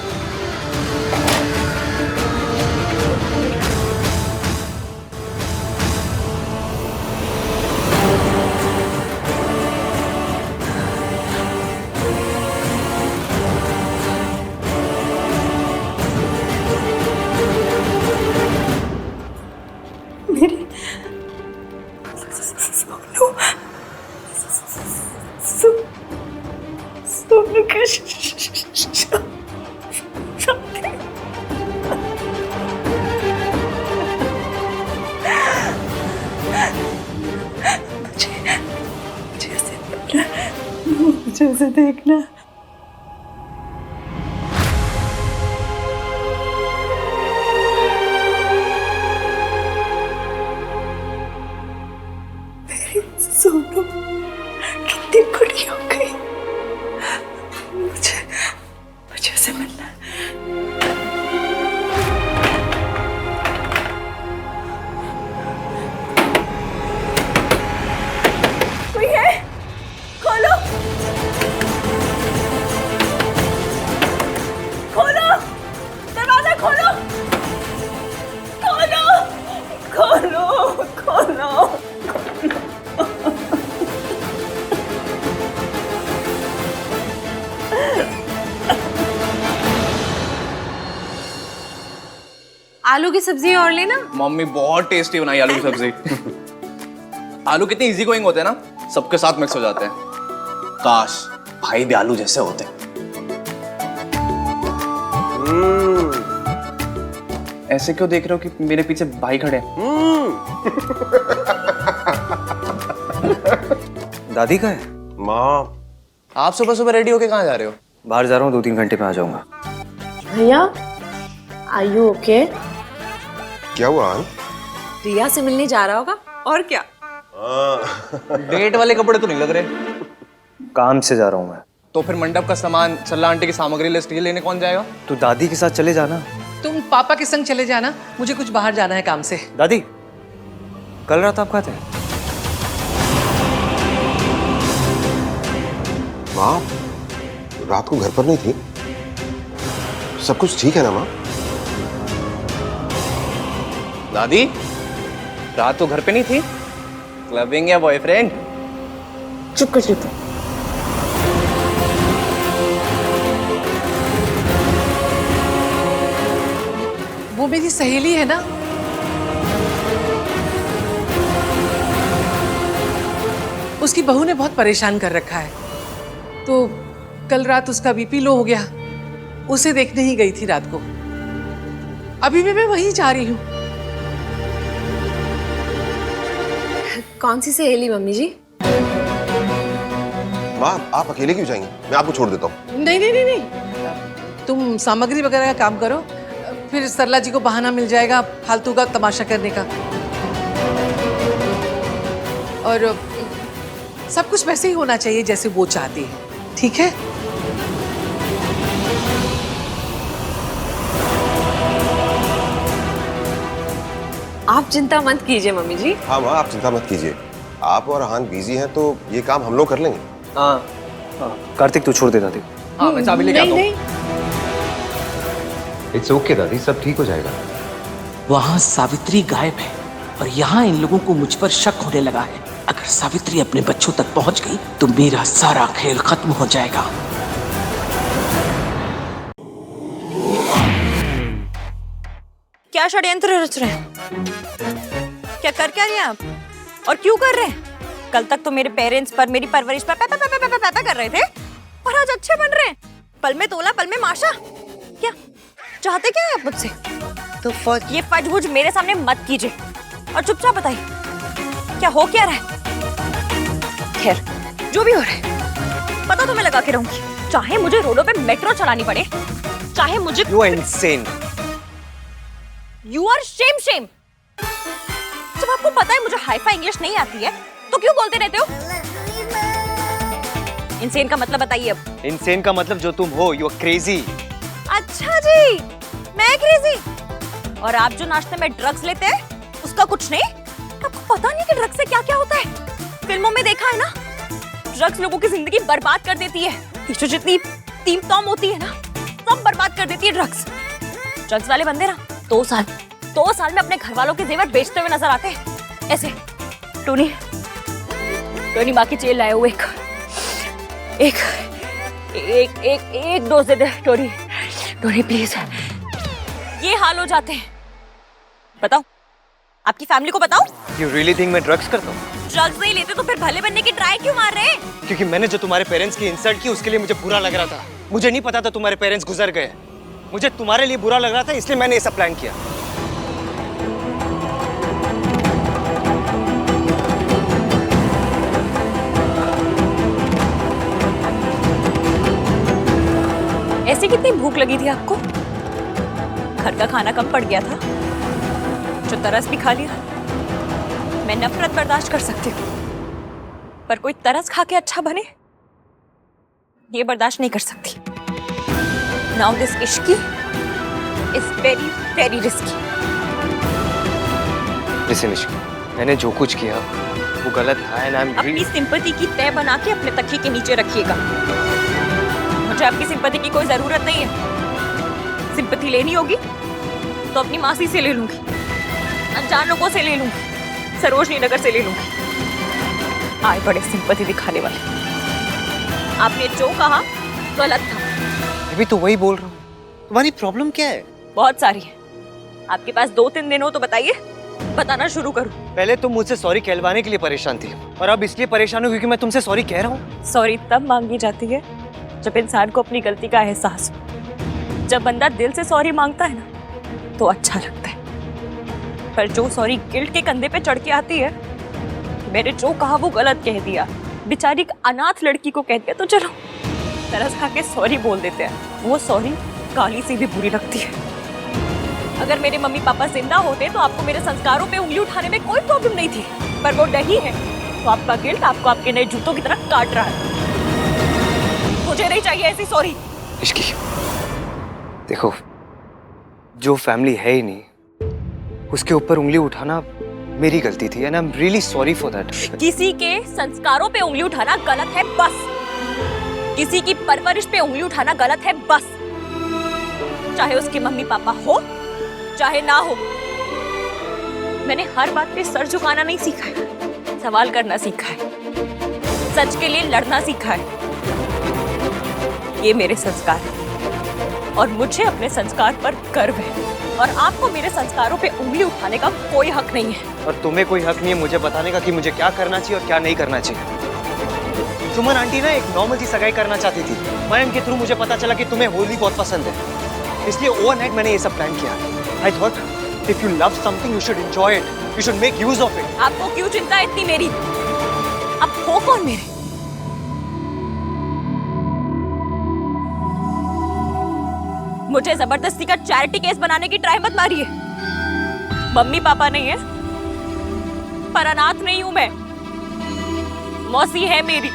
मुझे उसे देखना। मेरी सोनू कितनी बड़ी हो गई। मुझे उसे मिलना है। कोई है? खोलो, खोलो, दरवाजा खोलो, खोलो, खोलो, खोलो। आलू की सब्जी और लेना। मम्मी बहुत टेस्टी बनाई आलू की सब्जी। आलू कितने इजी गोइंग होते हैं ना, सबके साथ मिक्स हो जाते हैं। काश भाई भी आलू जैसे होते। ऐसे क्यों देख रहे हो कि मेरे पीछे भाई खड़े हैं? दादी का है? माँ। आप सुबह सुबह रेडी होके कहाँ जा रहे हो? बाहर जा रहा हूँ, 2-3 घंटे में आ जाऊंगा। भैया, आर यू ओके? क्या हुआ? रिया से मिलने जा रहा होगा और क्या? डेट वाले कपड़े तो नहीं लग रहे। काम से जा रहा हूँ मैं। तो फिर मंडप का सामान, सल्ला आंटी की सामग्री लिस्ट ये लेने कौन जाएगा? तू दादी के साथ चले जाना। तुम पापा के संग चले जाना, मुझे कुछ बाहर जाना है काम से। दादी, कल रात आप कहाँ थे? माँ, रात को घर पर नहीं थी? सब कुछ ठीक है ना माँ? दादी, रात को घर पे नहीं थी? क्लबिंग या बॉयफ्रेंड? चुप कर चुप। वो मेरी सहेली है ना। उसकी बहू ने बहुत परेशान कर रखा है, तो कल रात उसका बीपी लो हो गया। उसे देखने ही गई थी रात को। अभी भी मैं वहीं जा रही हूँ। कौन सी सहेली मम्मी जी? माँ, आप अकेले क्यों जाएंगे? मैं आपको छोड़ देता हूँ। नहीं नहीं नहीं नहीं, तुम सामग्री वगैरह का काम करो, फिर सरला जी को बहाना मिल जाएगा फालतू का तमाशा करने का। और सब कुछ वैसे ही होना चाहिए जैसे वो चाहती है, ठीक है? आप चिंता मत कीजिए मम्मी जी। हाँ माँ, आप चिंता मत कीजिए। आप और हान बिजी हैं तो ये काम हम लोग कर लेंगे। हाँ, कार्तिक तू छोड़ दे दादी। हाँ, मैं चाबी लेके आता हूँ। इट्स ओके दादी, सब ठीक हो जाएगा। वहाँ सावित्री गायब है और यहाँ इन लोगों को मुझ पर शक होने लगा है। अगर सावित्री अपने बच्चों तक पहुँच गई तो मेरा सारा खेल खत्म हो जाएगा। क्या षड्यंत्र रच रहे हैं? क्या कर क्या रहे हैं आप? और क्यों कर रहे हैं? कल तक तो मेरे पेरेंट्स पर, मेरी परवरिश पर पैपा कर रहे थे और आज अच्छे बन रहे हैं। पल में तोला पल में माशा। क्या चाहते क्या है आप मुझसे? तो ये फजबुज मेरे सामने मत कीजिए और चुपचाप बताइए क्या हो क्या रहा है। खैर जो भी हो रहा है पता तो मैं लगा के रहूंगी, चाहे मुझे रोडों पे मेट्रो चलानी पड़े, चाहे मुझे। You are insane. You are shame. जब आपको पता है मुझे हाई-फाई इंग्लिश नहीं आती है तो क्यों बोलते रहते हो? इंसेन का मतलब बताइए अब। इंसेन का मतलब जो तुम हो, you are crazy. अच्छा जी, मैं क्रेजी? और आप जो नाश्ते में ड्रग्स लेते हैं उसका कुछ नहीं? आपको पता नहीं कि ड्रग्स से क्या क्या होता है? फिल्मों में देखा है ना, ड्रग्स लोगों की जिंदगी बर्बाद कर देती है। ये जो जितनी टीम टॉम होती है ना, सब बर्बाद कर देती है ड्रग्स। ड्रग्स वाले बंदे ना 2 साल में अपने घर वालों के जेवर बेचते हुए नजर आते हैं। ऐसे टोनी माँ की जेल लाए हुए एक dose they they Tony please. ये हाल हो जाते हैं। बताओ आपकी फैमिली को बताओ? You really think मैं ड्रग्स करता हूँ? ड्रग्स नहीं लेते तो फिर भले बनने की ट्राई क्यों मार रहे हैं? क्योंकि मैंने जो तुम्हारे पेरेंट्स की इंसल्ट की उसके लिए मुझे बुरा लग रहा था। मुझे नहीं पता था तुम्हारे पेरेंट्स गुजर गए। मुझे तुम्हारे लिए बुरा लग रहा था, इसलिए मैंने ये सब प्लान किया। ऐसी कितनी भूख लगी थी आपको? घर का खाना कम पड़ गया था, जो तरस भी खा लिया। मैं नफरत बर्दाश्त कर सकती हूँ, पर कोई तरस खा के अच्छा बने, ये बर्दाश्त नहीं कर सकती। Now this Ishki is very very risky. Listen Ishki, मैंने जो कुछ किया वो गलत था and I'm अपनी सिंपैथी की तय बना के अपने तकिए के नीचे रखिएगा। मुझे आपकी सिंपैथी की कोई जरूरत नहीं है। सिंपैथी लेनी होगी तो अपनी मासी से ले लूंगी, अनजान लोगों से ले लूंगी, सरोजनी नगर से ले लूंगी। आए बड़े सिंपैथी दिखाने वाले। आपने जो कहा गलत था। अभी तो वही बोल रहा हूँ। तुम्हारी प्रॉब्लम क्या है? बहुत सारी है। आपके पास 2-3 दिन हो तो बताइए, बताना शुरू करूं। पहले तुम मुझसे सॉरी कहलवाने के लिए परेशान थी और अब इसलिए परेशान हो क्योंकि मैं तुमसे सॉरी कह रहा हूँ। सॉरी तब मांगी जाती है जब इंसान को अपनी गलती का एहसास हो। जब बंदा दिल से सॉरी मांगता है ना तो अच्छा लगता है, पर जो सॉरी गिल्ट के कंधे पे चढ़ के आती है, मैंने जो कहा वो गलत कह दिया, बेचारी अनाथ लड़की को कह दिया, तो चलो तरस खा के सॉरी बोल देते हैं। वो सॉरी गाली से भी बुरी लगती है। अगर मेरे मम्मी पापा जिंदा होते तो आपको मेरे संस्कारों पे उंगली उठाने में कोई प्रॉब्लम नहीं थी, पर वो नहीं है तो आपका गिल्ट आपको आपके नए जूतों की तरह काट रहा है। मुझे नहीं चाहिए ऐसी सॉरी। इश्की, देखो, जो फैमिली है ही नहीं उसके ऊपर उंगली उठाना मेरी गलती थी and I'm really sorry for that. किसी के संस्कारों पे उंगली उठाना गलत है बस। किसी की परवरिश पे उंगली उठाना गलत है बस। चाहे उसके मम्मी पापा हो चाहे ना हो। मैंने हर बात पे सर झुकाना नहीं सीखा है, सवाल करना सीखा है, सच के लिए लड़ना सीखा है। ये मेरे संस्कार हैं और मुझे अपने संस्कार पर गर्व है और आपको मेरे संस्कारों पे उंगली उठाने का कोई हक नहीं है। और तुम्हें कोई हक नहीं है मुझे बताने का कि मुझे क्या करना चाहिए और क्या नहीं करना चाहिए। सुमन आंटी ना एक नॉर्मल सी सगाई करना चाहती थी। मयंक के थ्रू मुझे पता चला कि तुम्हें होली बहुत पसंद है, इसलिए ओवरनाइट मैंने ये सब प्लान किया। I thought if you love something you should enjoy it, you should make use of it. आपको क्यों चिंता है इतनी मेरी? आप हो कौन मेरे? मुझे जबरदस्ती का चैरिटी केस बनाने की ट्राई मत मारिए। मम्मी पापा नहीं है, पर अनाथ नहीं हूं मैं। मौसी है मेरी,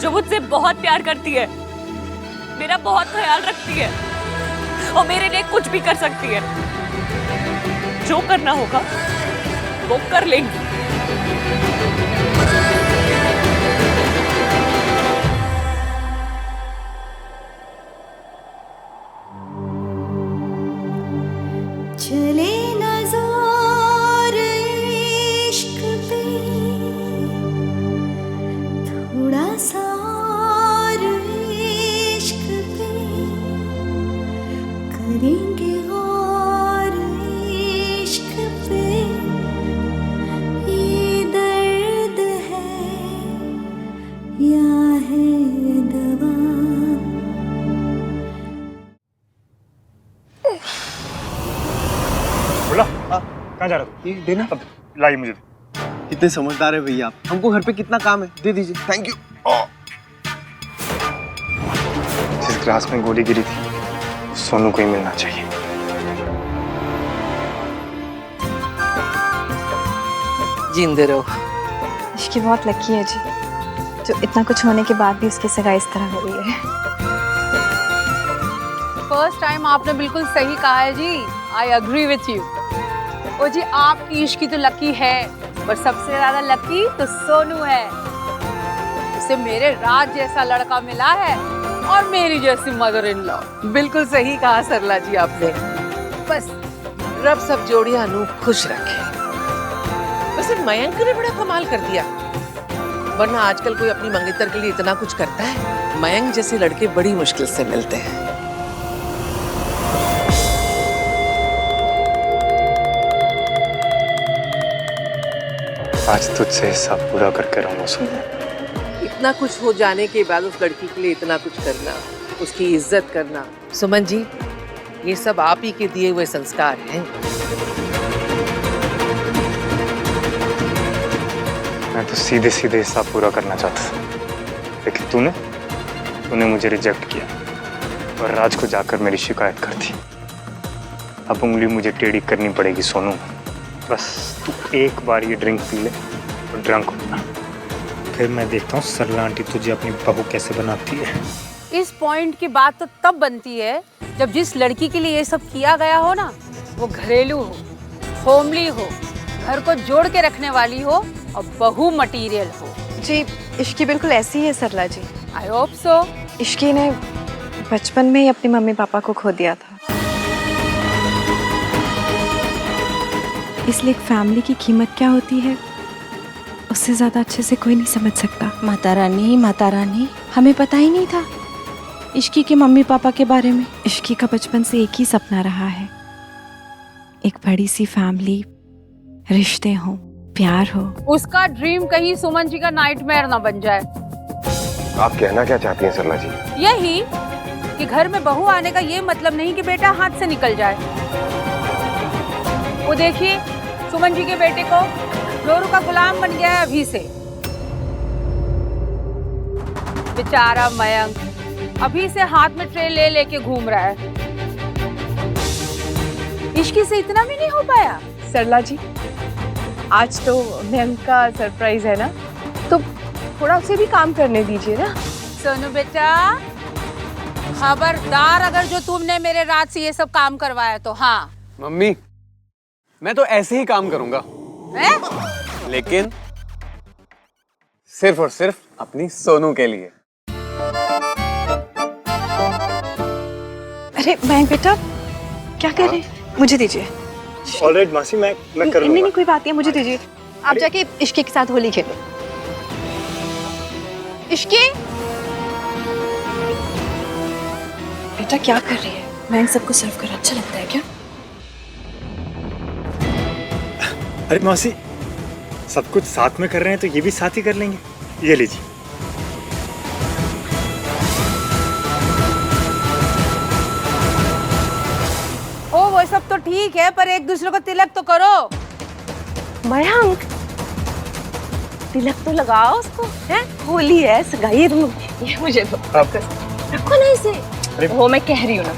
जो मुझसे बहुत प्यार करती है, मेरा बहुत ख्याल रखती है और मेरे लिए कुछ भी कर सकती है। जो करना होगा वो कर लेंगी। चले नज़ार इश्क पे थोड़ा सा इश्क पे करेंगे और इश्क पे ये दर्द है या है दवा। कहाँ जा रहा हो? ये देना अब लाई मुझे। कितने समझदार है भैया आप। हमको घर पे कितना काम है, दे दीजिए। Thank you. जिस ग्लास में गोली गिरी थी सोनू को ही मिलना चाहिए। जिंदे रहो। इसकी बहुत लकी है जी, जो इतना कुछ होने के बाद भी उसकी सगाई इस तरह हो रही है। फर्स्ट टाइम आपने बिल्कुल सही कहा है जी। I agree with you. ओ जी, आपकी इश्की तो लकी है, पर सबसे ज्यादा लकी तो सोनू है। उसे मेरे राज जैसा लड़का मिला है और मेरी जैसी मदर इन लॉ। बिल्कुल सही कहा सरला जी आपने। बस रब सब जोड़ियां अनूप खुश रखे। वैसे मयंक ने बड़ा कमाल कर दिया, वरना आजकल कोई अपनी मंगेतर के लिए इतना कुछ करता है? मयंक जैसे लड़के बड़ी मुश्किल से मिलते हैं। आज तुझसे हिसाब पूरा करके रहूंगा सोनू। इतना कुछ हो जाने के बाद उस लड़की के लिए इतना कुछ करना, उसकी इज्जत करना, सुमन जी ये सब आप ही के दिए हुए संस्कार हैं। मैं तो सीधे सीधे हिसाब पूरा करना चाहता था, लेकिन तूने मुझे रिजेक्ट किया और राज को जाकर मेरी शिकायत कर दी। अब उंगली मुझे टेढ़ी करनी पड़ेगी सोनू। बस तू एक बार ये ड्रिंक पी ले और ड्रंक होना, फिर मैं देखता हूँ सरला आंटी तुझे अपनी बहू कैसे बनाती है। इस पॉइंट की बात तो तब बनती है जब जिस लड़की के लिए ये सब किया गया हो ना, वो घरेलू हो, होमली हो, घर को जोड़ के रखने वाली हो और बहू मटेरियल हो। जी इश्की बिल्कुल ऐसी ही है सरला जी। I hope so. इश्की ने बचपन में ही अपनी मम्मी पापा को खो दिया था, इसलिए एक फैमिली की कीमत क्या होती है उससे ज्यादा अच्छे से कोई नहीं समझ सकता। माता रानी हमें पता ही नहीं था इश्की के मम्मी पापा के बारे में। इश्की का बचपन से एक ही सपना रहा है, एक बड़ी सी फैमिली, रिश्ते हो, प्यार हो। उसका ड्रीम कहीं सुमन जी का नाइटमेयर ना बन जाए। आप कहना क्या चाहती हैं सरला जी? यही कि घर में बहू आने का ये मतलब नहीं कि बेटा हाथ से निकल जाए। वो देखिए सुमन जी के बेटे को जोरू का गुलाम बन गया है अभी से। बेचारा मयंक अभी से हाथ में ट्रे ले लेके घूम रहा है। इश्की से इतना भी नहीं हो पाया। सरला जी आज तो मयंक का सरप्राइज है ना, तो थोड़ा उसे भी काम करने दीजिए ना। सोनू बेटा खबरदार अगर जो तुमने मेरे रात से ये सब काम करवाया तो। हाँ मम्मी मैं तो ऐसे ही काम करूंगा, लेकिन सिर्फ और सिर्फ अपनी सोनू के लिए। अरे मयंक बेटा क्या कर रहे हैं? मुझे दीजिए। ऑलराइट मासी, मैं कर लूंगा। नहीं कोई बात नहीं, मुझे दीजिए। आप जाके इश्की के साथ होली खेलो। इश्की बेटा क्या कर रही है? मयंक सबको सर्व कर अच्छा लगता है क्या? अरे मौसी, सब कुछ साथ में कर रहे हैं तो ये भी साथ ही कर लेंगे। ये लीजिए। ओ वो सब तो ठीक है, पर एक दूसरे को तिलक तो करो। मयंक तिलक तो लगाओ उसको, है? होली है, सगाई है। तुम ये मुझे दो, रखो ना इसे। वो मैं कह रही हूँ ना,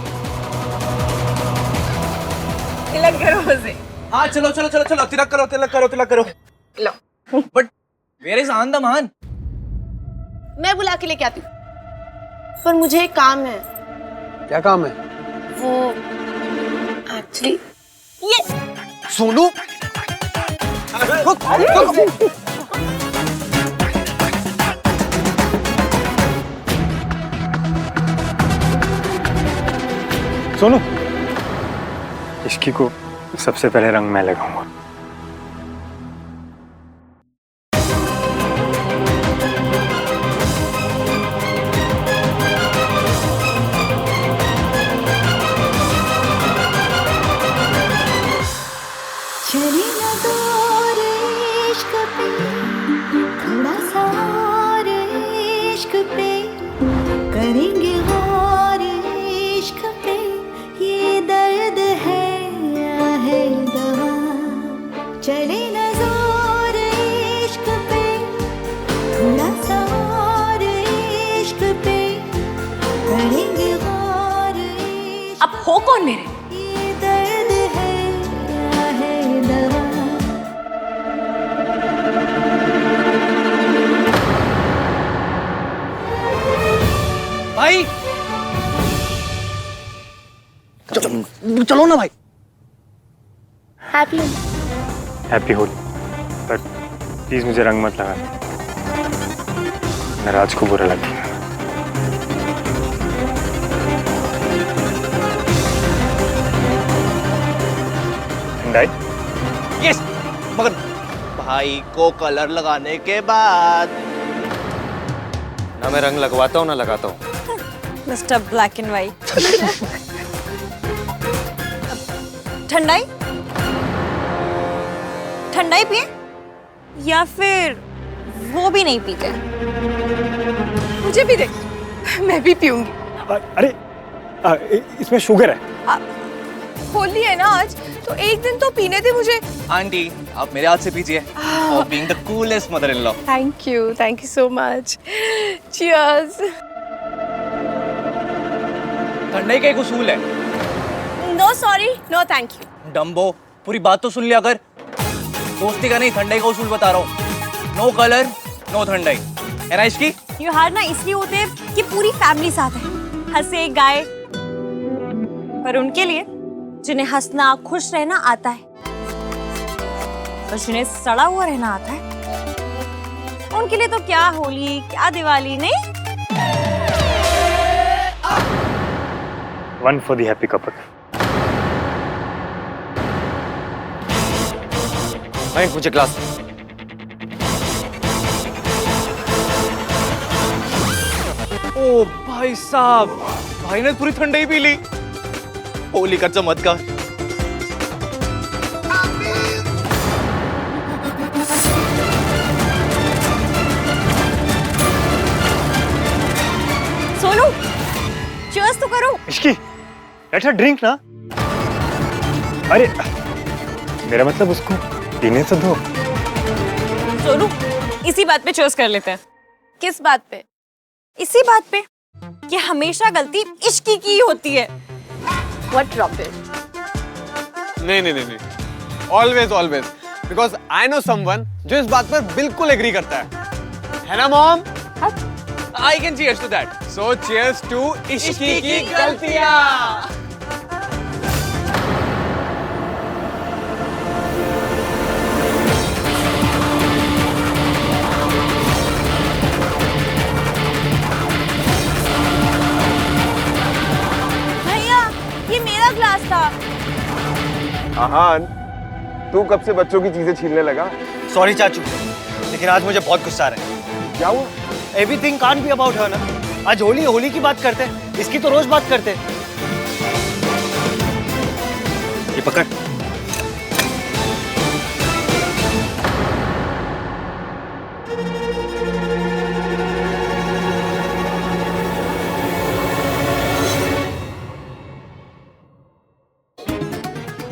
तिलक करो उसे। हाँ चलो चलो चलो चलो, तिलक करो तिलक करो तिलक करो। लो। But where is Andaman? मैं बुला के लेके आती हूँ, पर मुझे एक काम है। क्या काम है? वो एक्चुअली ये सोनू सोनू, इश्की को सबसे पहले रंग मैं लगाऊंगा। चली ना दूर इश्क पे, थोड़ा सा और इश्क पे, करेंगे और इश्क पे, ये दर्द है या है दवा। चले ना जोर इश्क पे, थोड़ा सा और इश्क पे, करेंगे और इश्क। अब हो कौन मेरे? ये दर्द है या है दवा। भाई चलो ना भाई। हैप्पी होली, बट प्लीज मुझे रंग मत लगाना, मैं राज को बुरा लगेगा। यस, मगर भाई को कलर लगाने के बाद ना मैं रंग लगवाता हूँ ना लगाता हूँ। Mister black and white. ठंडाई ठंडाई पिए। या फिर वो भी नहीं पीते? मुझे भी दे, मैं भी पीऊंगी। अरे इसमें शुगर है। होली है ना आज, तो एक दिन तो पीने दे मुझे। आंटी आप मेरे हाथ से पीजिए, और being the coolest mother in law. Thank you so much. Cheers. ठंडे का एक उसूल है। No sorry, no thank you. Dumbo, पूरी बात तो सुन लिया कर। दोस्ती का नहीं, ठंडे का उसूल बता रहा हूँ। नो कलर नो ठंडाई, है ना इश्की? ये हार ना इसलिए होते हैं कि पूरी फैमिली साथ है, हंसे गाए। पर उनके लिए जिन्हें हंसना खुश रहना आता है और जिन्हें सड़ा हुआ रहना आता है, उनके लिए तो क्या होली क्या दिवाली नहीं। One for the happy couple. भाई मुझे ग्लास। ओ भाई साहब, भाई ने पूरी ठंडाई पी ली। होली का चमत्कार। सोनू, चीयर्स तो करो। इश्की, लेट्स ड्रिंक ना। अरे मेरा मतलब उसको पीने तो दो। सोनू, इसी बात पे चीयर्स कर लेते हैं। किस बात पे? इसी बात पे कि हमेशा गलती इश्की की होती है। What rubbish? नहीं, always always, because I know someone जो इस बात पर बिल्कुल एग्री करता है ना mom? I can cheers to that. So cheers to इश्की की गलतियां। ये मेरा ग्लास था। आहान, तू कब से बच्चों की चीजें छीनने लगा? सॉरी चाचू, लेकिन आज मुझे बहुत गुस्सा आ रहा है। क्या हुआ? Everything can't be about her ना। आज होली की बात करते हैं, इसकी तो रोज बात करते हैं। ये पकड़।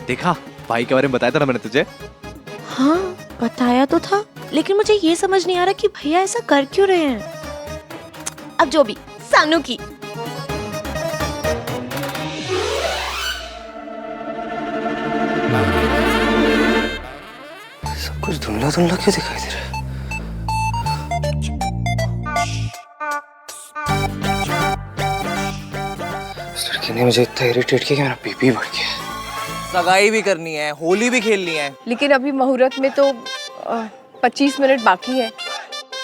देखा, भाई के बारे में बताया था ना मैंने तुझे। हाँ बताया तो था, लेकिन मुझे ये समझ नहीं आ रहा कि भैया ऐसा कर क्यों रहे हैं। अब जो भी, सानू की। सब कुछ धुंधला धुंधला क्यों दिखाई दे रहा है? इस लड़की ने मुझे इतना इरिटेट किया कि मेरा बीपी बढ़ गया। सगाई भी करनी है, होली भी खेलनी है। लेकिन अभी मुहूर्त में तो 25 मिनट बाकी है,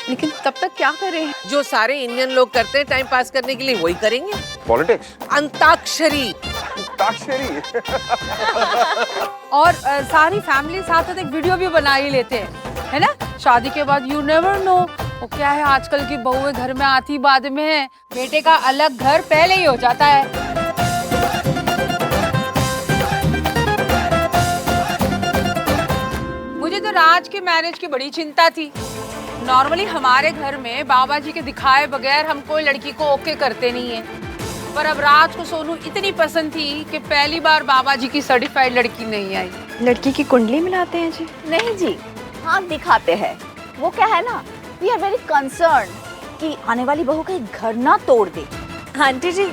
लेकिन तब तक क्या करें? जो सारे इंडियन लोग करते हैं टाइम पास करने के लिए, वही करेंगे। पॉलिटिक्स? अंताक्षरी। और सारी फैमिली साथ साथ एक वीडियो भी बना ही लेते हैं, है ना? शादी के बाद यू नेवर नो। वो क्या है, आजकल की बहुएं घर में आती बाद में है, बेटे का अलग घर पहले ही हो जाता है। मुझे तो राज के मैरिज की बड़ी चिंता थी। नॉर्मली हमारे घर में बाबा जी के दिखाए बगैर हम कोई लड़की को ओके करते नहीं है, पर अब राज को सोनू इतनी पसंद थी कि पहली बार बाबा जी की सर्टिफाइड लड़की नहीं आई। लड़की की कुंडली मिलाते हैं जी? नहीं जी, हाँ दिखाते हैं। वो क्या है ना, वी आर वेरी कंसर्न कि आने वाली बहू का घर ना तोड़ दे। आंटी जी,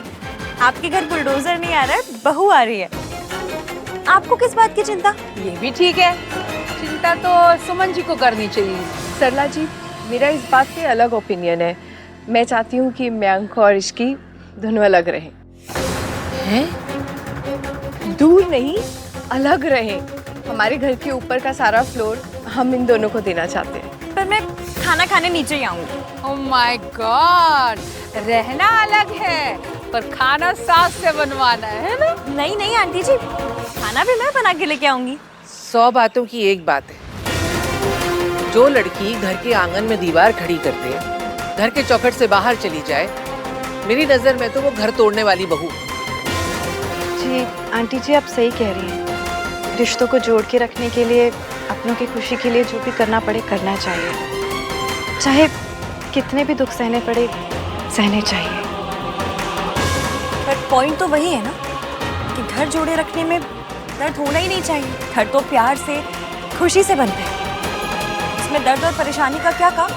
आपके घर बुलडोजर नहीं आ रहा है, बहू आ रही है। आपको किस बात की चिंता? ये भी ठीक है, चिंता तो सुमन जी को करनी चाहिए। सरला जी, मेरा इस बात पे अलग ओपिनियन है। मैं चाहती हूँ कि मयंक और इश्की दोनों अलग रहें। हैं? दूर नहीं, अलग रहें। हमारे घर के ऊपर का सारा फ्लोर हम इन दोनों को देना चाहते हैं। पर मैं खाना खाने नीचे ही आऊंगी। ओह माय गॉड, रहना अलग है पर खाना सास से बनवाना है ना? नहीं नहीं आंटी जी, खाना भी मैं बना के लेके आऊंगी। 100 बातों की एक बात है, जो लड़की घर के आंगन में दीवार खड़ी कर दे, घर के चौखट से बाहर चली जाए, मेरी नजर में तो वो घर तोड़ने वाली बहू। जी आंटी जी, आप सही कह रही हैं। रिश्तों को जोड़ के रखने के लिए अपनों की खुशी के लिए जो भी करना पड़े करना चाहिए, चाहे कितने भी दुख सहने पड़े सहने चाहिए। पर पॉइंट तो वही है ना कि घर जोड़े रखने में दर्द होना ही नहीं चाहिए। घर तो प्यार से, खुशी से बनते हैं। इसमें दर्द और परेशानी का क्या काम?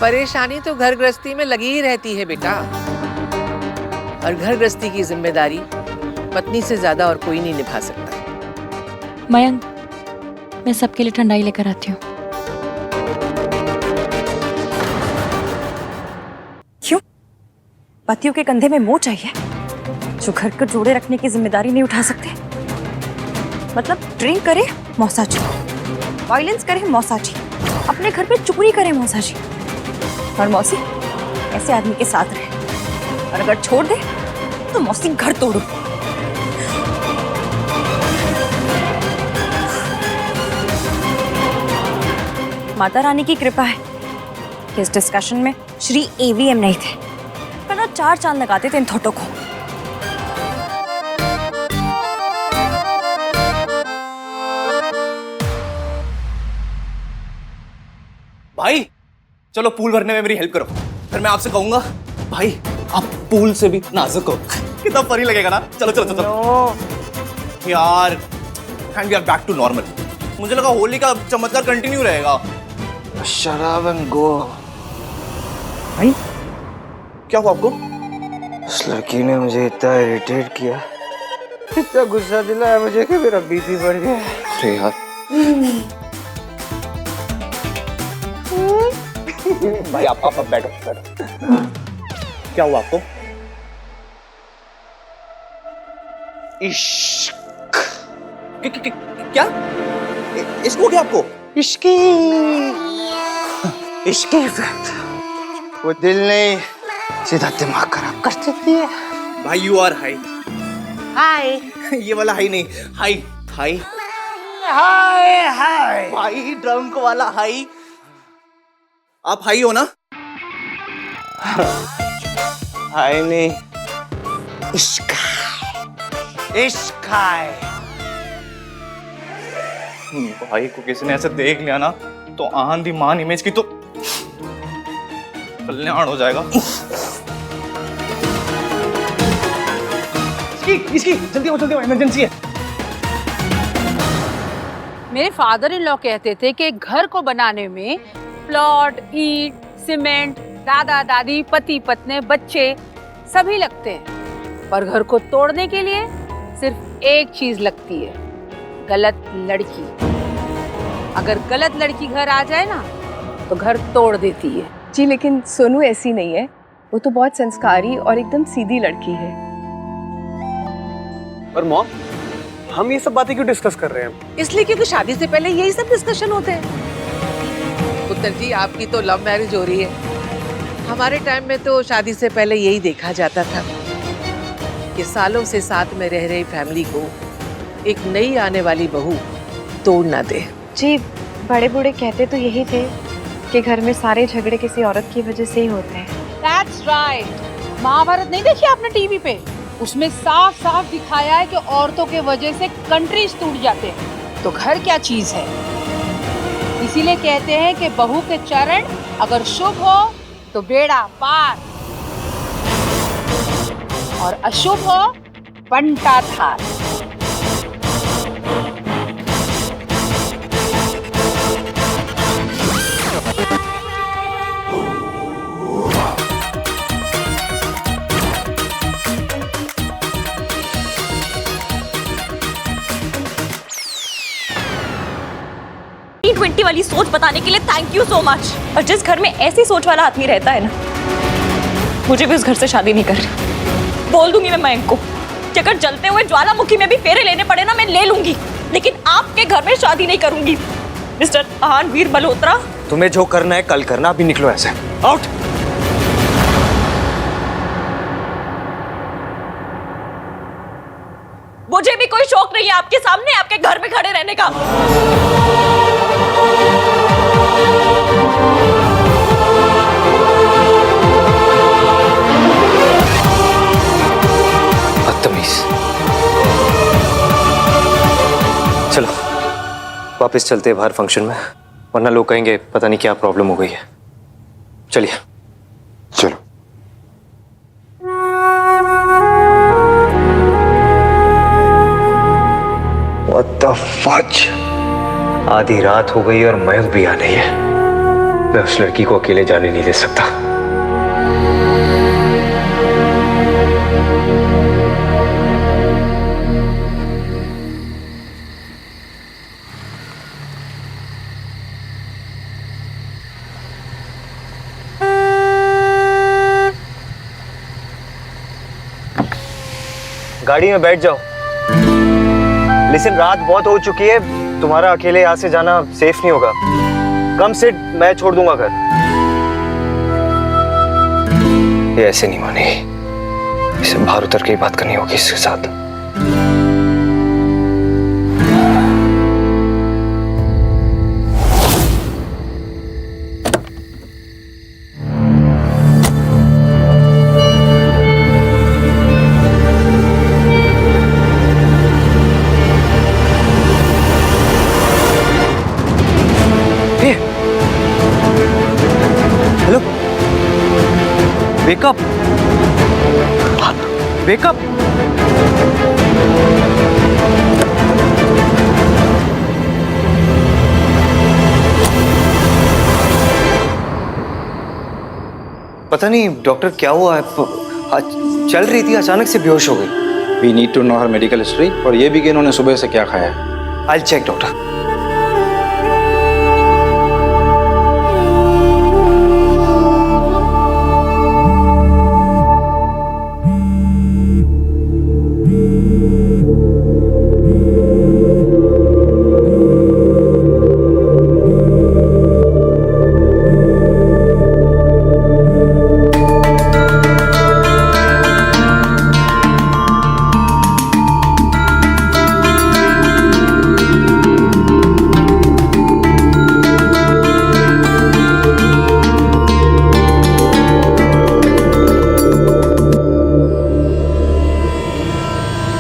परेशानी तो घर गृहस्थी में लगी ही रहती है बेटा, और घर गृहस्थी की जिम्मेदारी पत्नी से ज्यादा और कोई नहीं निभा सकता। मयंक, मैं सबके लिए ठंडाई लेकर आती हूँ। क्यों? पतियों के कंधे में मोह चाहिए जो घर को जोड़े रखने की जिम्मेदारी नहीं उठा सकते? मतलब ड्रिंक करे मौसा जी, वायलेंस करे मौसा जी, अपने घर पे चोरी करे मौसा जी, और मौसी ऐसे आदमी के साथ रहे, और अगर छोड़ दे तो मौसी घर तोड़ो। माता रानी की कृपा है कि इस डिस्कशन में श्री एवीएम नहीं थे, वरना 4 चांद लगाते थे इन थोटों को। भाई चलो पूल भरने में मेरी हेल्प करो, फिर मैं आपसे कहूंगा भाई आप पूल से भी नाजुक हो। कितना फनी लगेगा ना। चलो चलो चलो यार, and we are back to normal. मुझे लगा होली का चमत्कार कंटिन्यू रहेगा। शराब एंड गो। भाई क्या हुआ आपको? उस लड़की ने मुझे इतना इरिटेट किया, इतना गुस्सा दिलाया मुझे कि मेरा बीपी बढ़ गया। अरे यार भाई आप बैठो बैठो। क्या हुआ आपको? इश्क। क्या इश्क हो गया आपको? इश्की इश्की इफेक्ट, वो दिल नहीं सीधा दिमाग खराब कर देती है। भाई यू आर हाई। हाय। ये वाला हाई नहीं, हाई हाई हाय हाय भाई, ड्रंक वाला हाई। आप हाई हो ना? हाय नहीं, इश्क इश्क है। भाई को किसी ने ऐसे देख लिया ना तो आंधी मान इमेज की तो कल्याण हो जाएगा। इसकी जल्दी आओ इमरजेंसी है। मेरे फादर इन लॉ कहते थे कि घर को बनाने में प्लॉट, ईंट, सीमेंट, दादा दादी, पति पत्नी, बच्चे सभी लगते हैं, पर घर को तोड़ने के लिए सिर्फ एक चीज लगती है, गलत लड़की। अगर गलत लड़की घर आ जाए ना तो घर तोड़ देती है। जी लेकिन सोनू ऐसी नहीं है, वो तो बहुत संस्कारी और एकदम सीधी लड़की है। पर मॉम, हम ये सब बातें क्यों डिस्कस कर रहे हैं? इसलिए क्योंकि शादी से पहले यही सब डिस्कशन होते हैं। पुत्र जी आपकी तो लव मैरिज हो रही है, हमारे टाइम में तो शादी से पहले यही देखा जाता था कि सालों से साथ में रह रही फैमिली को एक नई आने वाली बहू तोड़ ना दे। जी बड़े बूढ़े कहते तो यही थे कि घर में सारे झगड़े किसी औरत की वजह से ही होते हैं। That's right। महाभारत नहीं देखी आपने टीवी पे? उसमें साफ साफ दिखाया है कि औरतों के वजह से कंट्रीज टूट जाते हैं, तो घर क्या चीज है। इसीलिए कहते हैं कि बहू के चरण अगर शुभ हो तो बेड़ा पार, और अशुभ हो बंटा थार। T20 वाली सोच बताने के लिए थैंक यू सो मच। और जिस घर में ऐसी सोच वाला आदमी रहता है ना, मुझे भी उस घर से शादी नहीं करनी। बोल दूंगी मैं मयंक को कि अगर जलते हुए ज्वालामुखी में भी फेरे लेने पड़े ना, मैं ले लूंगी, लेकिन आपके घर में शादी नहीं करूंगी। मिस्टर आहान वीर मल्होत्रा, तुम्हें जो करना है कल करना, अभी निकलो ऐसे। आउट। मुझे भी कोई शौक नहीं है आपके सामने आपके घर में खड़े रहने का। बदतमीज। चलो वापस चलते हैं बाहर फंक्शन में, वरना लोग कहेंगे पता नहीं क्या प्रॉब्लम हो गई है। चलिए। चलो। What the fudge? आधी रात हो गई और मयंक भी आ नहीं है। मैं उस लड़की को अकेले जाने नहीं दे सकता। गाड़ी में बैठ जाओ। लिसन, रात बहुत हो चुकी है, तुम्हारा अकेले यहाँ से जाना सेफ नहीं होगा। कम सिट, मैं छोड़ दूंगा घर। ये ऐसे नहीं मानेगी, इसे बाहर उतर के ही बात करनी होगी इसके साथ। Wake up! Wake up! पता नहीं डॉक्टर क्या हुआ है, चल रही थी अचानक से बेहोश हो गई। We need to know her medical history और ये भी कि इन्होंने सुबह से क्या खाया है। I'll check doctor.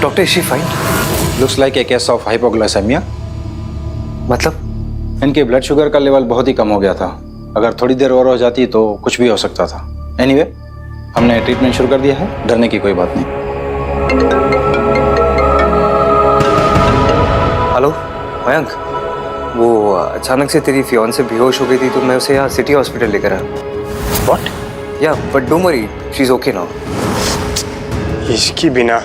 Doctor, is she fine? Looks like a case of hypoglycaemia. मतलब? इनके ब्लड शुगर का लेवल बहुत ही कम हो गया था। अगर थोड़ी देर और हो जाती तो कुछ भी हो सकता था। एनीवे, हमने ट्रीटमेंट शुरू कर दिया है, डरने की कोई बात नहीं। हेलो मयंक, वो अचानक से तेरी फियांसे बेहोश हो गई थी तो मैं उसे यहाँ सिटी हॉस्पिटल लेकर आया। व्हाट? या but don't worry, she is okay now. इसकी बिना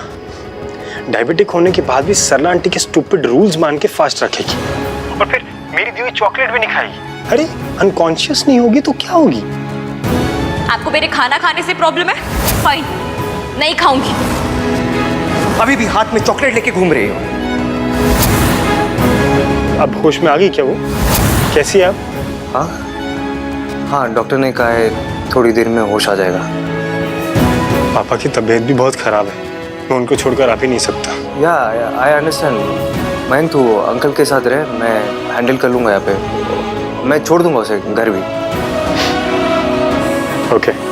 डायबिटिक होने के बाद भी सरला आंटी के स्टूपिड रूल्स मान के फास्ट रखेगी और फिर मेरी दी हुई चॉकलेट भी नहीं खाएगी। अरे अनकॉन्शियस नहीं होगी तो क्या होगी? आपको मेरे खाना खाने से प्रॉब्लम है? फाइन, नहीं खाऊंगी। अभी भी हाथ में चॉकलेट लेके घूम रही हो। अब होश में आ गई क्या वो? कैसी है अब? हाँ हाँ, डॉक्टर ने कहा है थोड़ी देर में होश आ जाएगा। पापा की तबीयत भी बहुत खराब है, मैं उनको छोड़कर आ भी नहीं सकता। या आई अंडरस्टैंड। मैं तो अंकल के साथ रहे, मैं हैंडल कर लूंगा यहाँ पे। मैं छोड़ दूंगा उसे घर भी। ओके।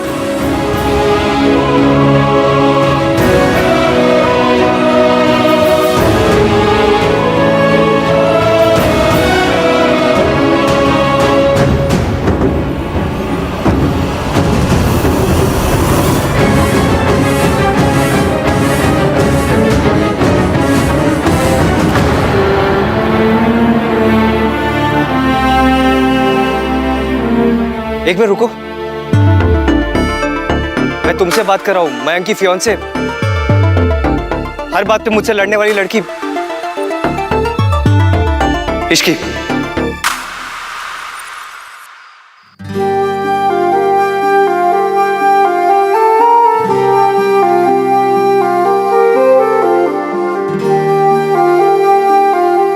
एक मिनट रुको, मैं तुमसे बात कर रहा हूं। मयंक की फियांसे, हर बात पे मुझसे लड़ने वाली लड़की इश्की।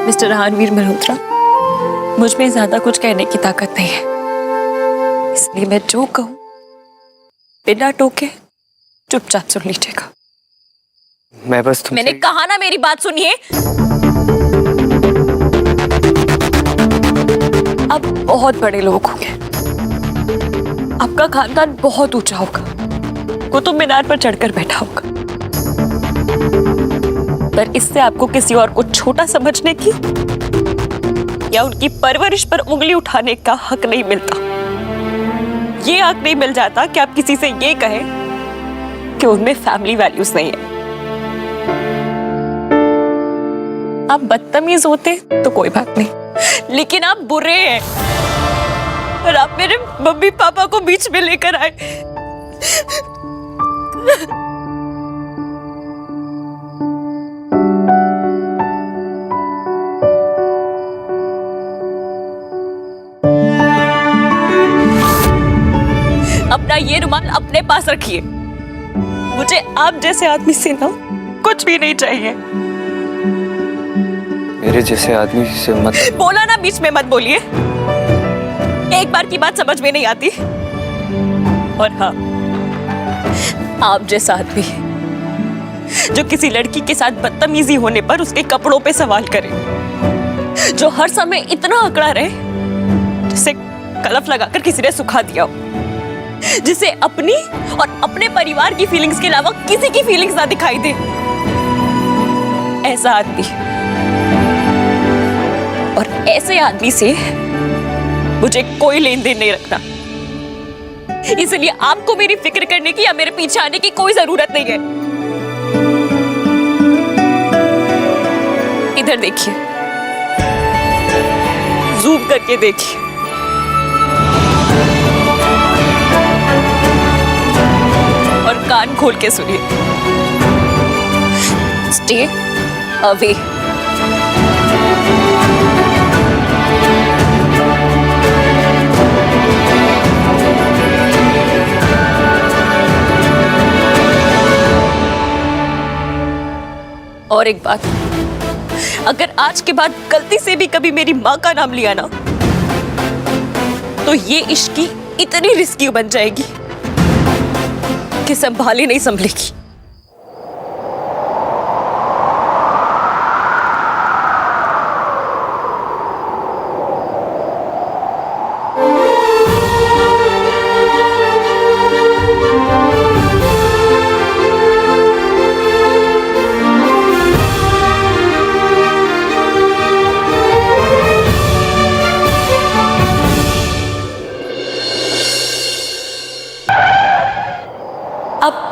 मिस्टर रणवीर मल्होत्रा, मुझ में ज्यादा कुछ कहने की ताकत नहीं है, इसलिए मैं जो कहूं बिना टोके चुपचाप सुन लीजिएगा। मैं बस तुमसे... मैंने कहा ना, मेरी बात सुनिए। अब बहुत बड़े लोग होंगे, आपका खानदान बहुत ऊंचा होगा, कुतुब मीनार पर चढ़कर बैठा होगा, पर इससे आपको किसी और को छोटा समझने की या उनकी परवरिश पर उंगली उठाने का हक नहीं मिलता। ये हक नहीं मिल जाता कि आप किसी से ये कहें कि उनमें फैमिली वैल्यूज नहीं है। आप बदतमीज होते तो कोई बात नहीं, लेकिन आप बुरे हैं और आप मेरे मम्मी पापा को बीच में लेकर आए। अपना ये रुमाल अपने पास रखिए। मुझे आप जैसे आदमी से ना कुछ भी नहीं चाहिए। मेरे जैसे आदमी से मत बोला ना, बीच में मत बोलिए। एक बार की बात समझ में नहीं आती। और हाँ, आप जैसा आदमी जो किसी लड़की के साथ बदतमीजी होने पर उसके कपड़ों पे सवाल करे, जो हर समय इतना अकड़ा रहे जिसे कलफ लगाकर किसी ने सुखा दिया हो, जिसे अपनी और अपने परिवार की फीलिंग्स के अलावा किसी की फीलिंग्स ना दिखाई दे, ऐसा आदमी और ऐसे आदमी से मुझे कोई लेन देन नहीं रखना। इसलिए आपको मेरी फिक्र करने की या मेरे पीछे आने की कोई जरूरत नहीं है। इधर देखिए, जूम करके देखिए। और कान खोल के सुनिए। Stay away. और एक बात, अगर आज के बाद गलती से भी कभी मेरी माँ का नाम लिया ना, तो ये इश्क की इतनी रिस्की बन जाएगी कि संभाली नहीं संभलेगी।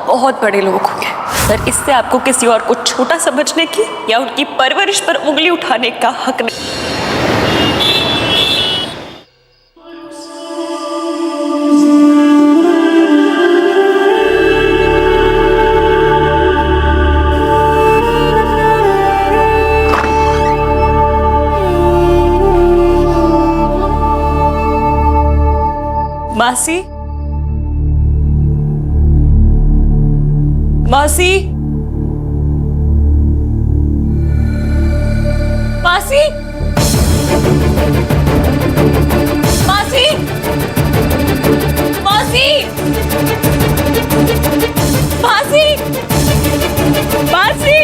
बहुत बड़े लोग हो गए, पर इससे आपको किसी और को छोटा समझने की या उनकी परवरिश पर उंगली उठाने का हक नहीं। मासी, मासी, मासी, मासी, मासी, मासी,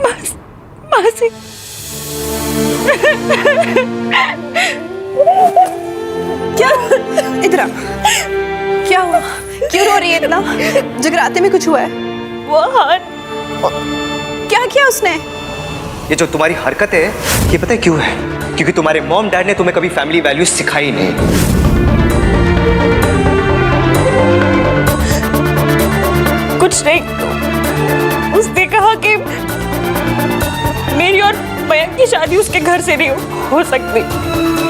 मासी, मासी। क्या? इधर आ। क्या हुआ? क्यों रो रही है इतना? जगराते में कुछ हुआ है? वो हार। क्या किया उसने? ये जो तुम्हारी हरकत है, ये पता है क्यों है? क्योंकि तुम्हारे मॉम डैड ने तुम्हें कभी फैमिली वैल्यूज सिखाई नहीं। कुछ नहीं, उसने कहा कि मेरी और मयंक की शादी उसके घर से नहीं हो सकती।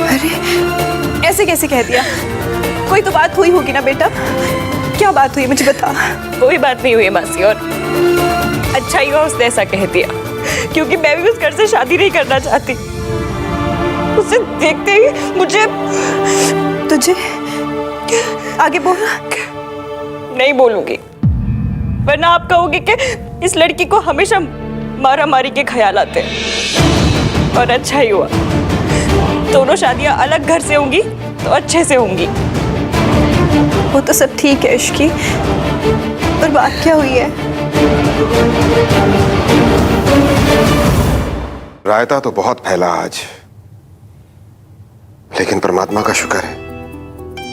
अरे ऐसे कैसे कह दिया? कोई तो बात हुई होगी ना बेटा? क्या बात हुई मुझे बता। कोई बात नहीं हुई मासी, और अच्छा ही हुआ उसने ऐसा कह दिया, क्योंकि मैं भी उस घर से शादी नहीं करना चाहती। उसे देखते ही मुझे। तुझे आगे बोल। नहीं बोलूंगी, वरना आप कहोगे कि इस लड़की को हमेशा मारा मारी के ख्याल आते हैं। और अच्छा ही हुआ, दोनों शादियां अलग घर से होंगी तो अच्छे से होंगी। वो तो सब ठीक है इश्की, पर बात क्या हुई है? रायता तो बहुत फैला आज, लेकिन परमात्मा का शुक्र है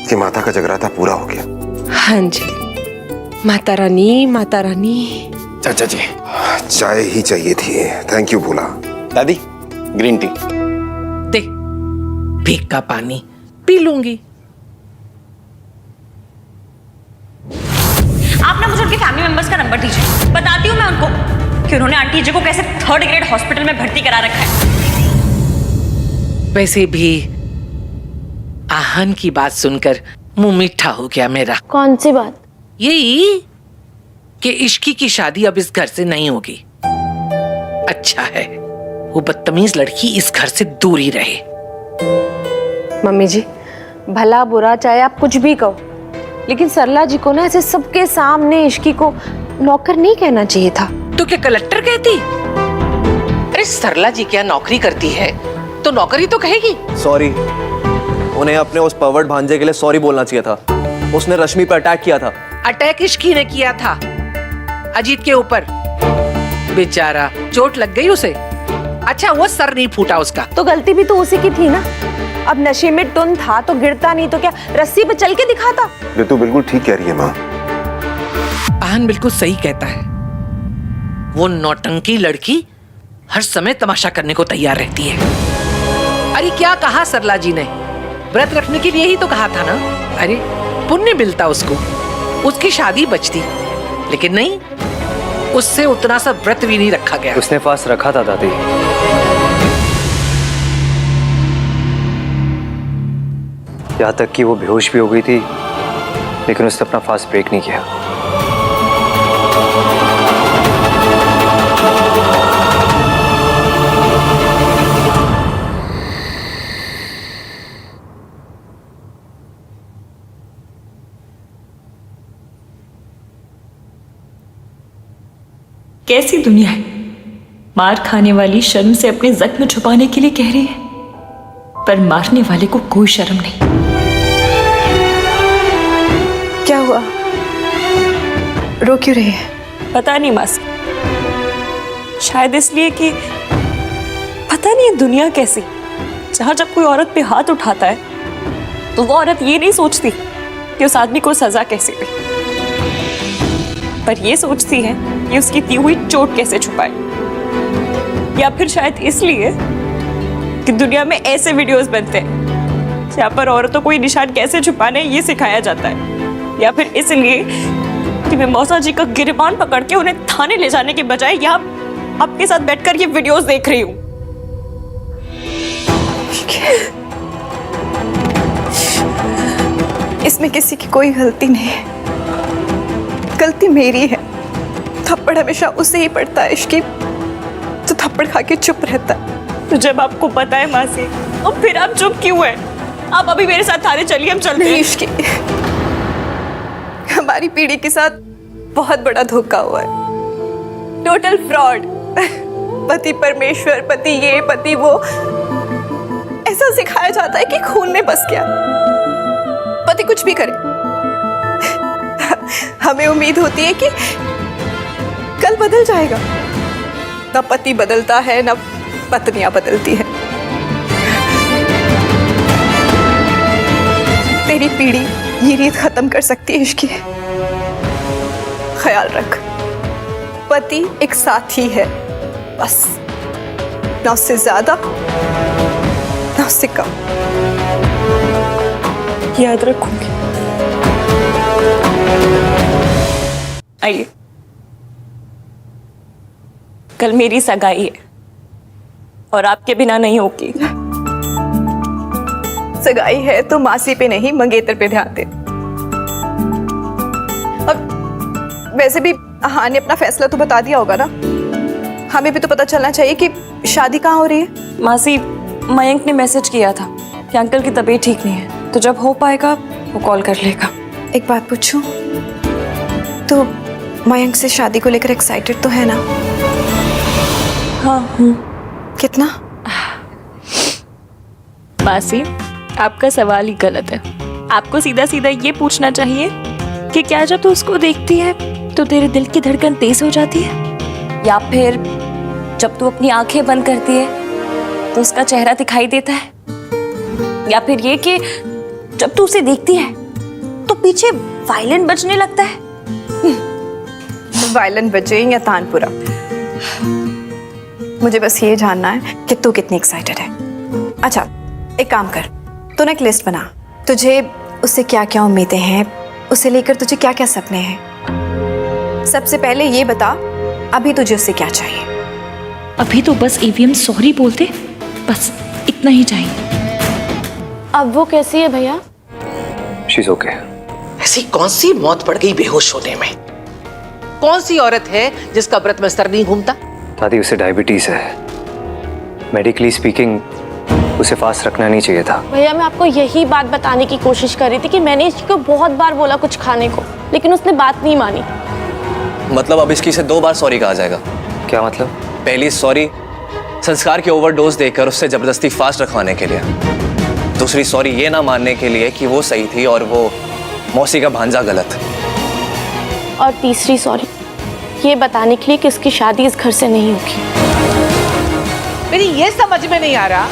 कि माता का जगराता पूरा हो गया। हाँ जी, माता रानी, माता रानी। चाचा जी, चाय ही चाहिए थी। थैंक यू भोला। दादी, ग्रीन टी। भीग का पानी पी लूंगी। आप ना मुझे उनके फैमिली मेंबर्स का नंबर दीजिए, बताती हूँ मैं उनको कि उन्होंने आंटी जी को कैसे 3rd ग्रेड हॉस्पिटल में भर्ती करा रखा है। वैसे भी आहन की बात सुनकर मुंह मीठा हो गया मेरा। कौन सी बात? यही कि इश्की की शादी अब इस घर से नहीं होगी। अच्छा है वो बदतमीज लड़की इस घर से दूर ही रहे। मम्मी जी, भला बुरा चाहे आप कुछ भी कहो, लेकिन सरला जी को ना ऐसे सबके सामने इश्की को नौकर नहीं कहना चाहिए था। तो क्या कलेक्टर कहती? अरे सरला जी क्या नौकरी करती है तो नौकरी तो कहेगी। सॉरी, उन्हें अपने उस परवर्ट भांजे के लिए सॉरी बोलना चाहिए था। उसने रश्मि पर अटैक किया था। अटैक इश्की ने किया था अजीत के ऊपर। बेचारा चोट लग गई उसे। अच्छा वो सर नहीं फूटा उसका। तो गलती भी तो उसी की थी ना। अब नशे में टुन था तो गिरता नहीं तो क्या रस्सी पे चल के दिखाता। ये तू बिल्कुल ठीक कह रही है माँ। आहन बिल्कुल सही कहता है। वो नौटंकी लड़की हर समय तमाशा करने को तैयार रहती है। अरे क्या कहा सरला जी ने, व्रत रखने के लिए ही तो कहा था ना। अरे पुण्य मिलता उसको, उसकी शादी बचती, लेकिन नहीं, उससे उतना सा व्रत भी नहीं रखा गया। उसने फास्ट रखा था दादी। यहाँ तक कि वो बेहोश भी हो गई थी, लेकिन उसने अपना फास्ट ब्रेक नहीं किया। कैसी दुनिया है, मार खाने वाली शर्म से अपने जख्म छुपाने के लिए कह रही है, पर मारने वाले को कोई शर्म नहीं। क्या हुआ? रो क्यों रही है? पता नहीं मासी, शायद इसलिए कि पता नहीं दुनिया कैसी, जहां जब कोई औरत पे हाथ उठाता है तो वो औरत ये नहीं सोचती कि उस आदमी को सजा कैसे दे, पर ये सोचती है कि उसकी दी हुई चोट कैसे छुपाए। या फिर शायद इसलिए कि दुनिया में ऐसे वीडियोस बनते हैं जहाँ पर औरतों को ये निशान कैसे छुपाने ये सिखाया जाता है। या फिर इसलिए कि मैं मौसा जी का गिरबान पकड़ के उन्हें थाने ले जाने के बजाय यहाँ आपके साथ बैठकर ये वीडियोस देख रही हूँ। इसमें किसी की कोई गलती नहीं है, गलती मेरी है। थप्पड़ हमेशा उसे ही पड़ता है इश्की, तो थप्पड़ खा के चुप रहता है। तो जब आपको पता है मासी, तो फिर आप चुप क्यों हैं? आप अभी मेरे साथ थाने चलिए, हम चलते हैं। इश्की, हमारी पीढ़ी के साथ बहुत बड़ा धोखा हुआ है, टोटल फ्रॉड। पति परमेश्वर, पति ये पति वो, ऐसा सिखाया जाता है कि खून में बस गया। पति कुछ भी करे, हमें उम्मीद होती है कि कल बदल जाएगा। ना पति बदलता है, ना पत्नियां बदलती है। तेरी पीढ़ी ये रीत खत्म कर सकती है इश्की। ख्याल रख, पति एक साथी है बस, ना उससे ज्यादा ना उससे कम। याद रखूंगी। आइए, कल मेरी सगाई है और आपके बिना नहीं होगी। सगाई है तो मासी पे नहीं मंगेतर पे ध्यान दे। अब वैसे भी हाँ ने अपना फैसला तो बता दिया होगा ना, हमें भी तो पता चलना चाहिए कि शादी कहाँ हो रही है। मासी, मयंक ने मैसेज किया था कि अंकल की तबीयत ठीक नहीं है, तो जब हो पाएगा वो कॉल कर लेगा। एक बात पूछूं, तो मयंक से शादी को लेकर एक्साइटेड तो है ना? हाँ हूँ। कितना? मासी, आपका सवाल ही गलत है। आपको सीधा सीधा ये पूछना चाहिए कि क्या जब तू उसको देखती है तो तेरे दिल की धड़कन तेज हो जाती है, या फिर जब तू अपनी आंखें बंद करती है तो उसका चेहरा दिखाई देता है, या फिर ये कि जब तू उसे देखती है तो पीछे वायलिन बजने लगता है। वायलिन बजे या तानपुरा, मुझे बस ये जानना है कि तू कितनी एक्साइटेड है। अच्छा, एक काम कर, तूने एक लिस्ट बना। तुझे उससे क्या क्या उम्मीदें हैं, उसे लेकर तुझे क्या क्या सपने हैं। सबसे पहले ये बता, अभी तुझे उससे क्या चाहिए? अभी तो बस ईवीएम सॉरी बोलते, बस इतना ही चाहिए। अब वो कैसी है भैया? शीज ओके। ऐसी कौन सी मौत पड़ गई बेहोश होने में? कौन सी औरत है जिसका व्रत में सर नहीं घूमता? दादी उसे डायबिटीज है, मेडिकली स्पीकिंग उसे फास्ट रखना नहीं चाहिए था। भैया मैं आपको यही बात बताने की कोशिश कर रही थी कि मैंने इसको बहुत बार बोला कुछ खाने को, लेकिन उसने बात नहीं मानी। मतलब अब इसकी से 2 बार सॉरी कहा जाएगा? क्या मतलब? पहली सॉरी संस्कार की ओवरडोज देकर उससे जबरदस्ती फास्ट रखवाने के लिए, दूसरी सॉरी ये ना मानने के लिए कि वो सही थी और वो मौसी का भांजा गलत, और तीसरी सॉरी ये बताने के लिए कि उसकी शादी इस घर से नहीं होगी। मेरी ये समझ में नहीं आ रहा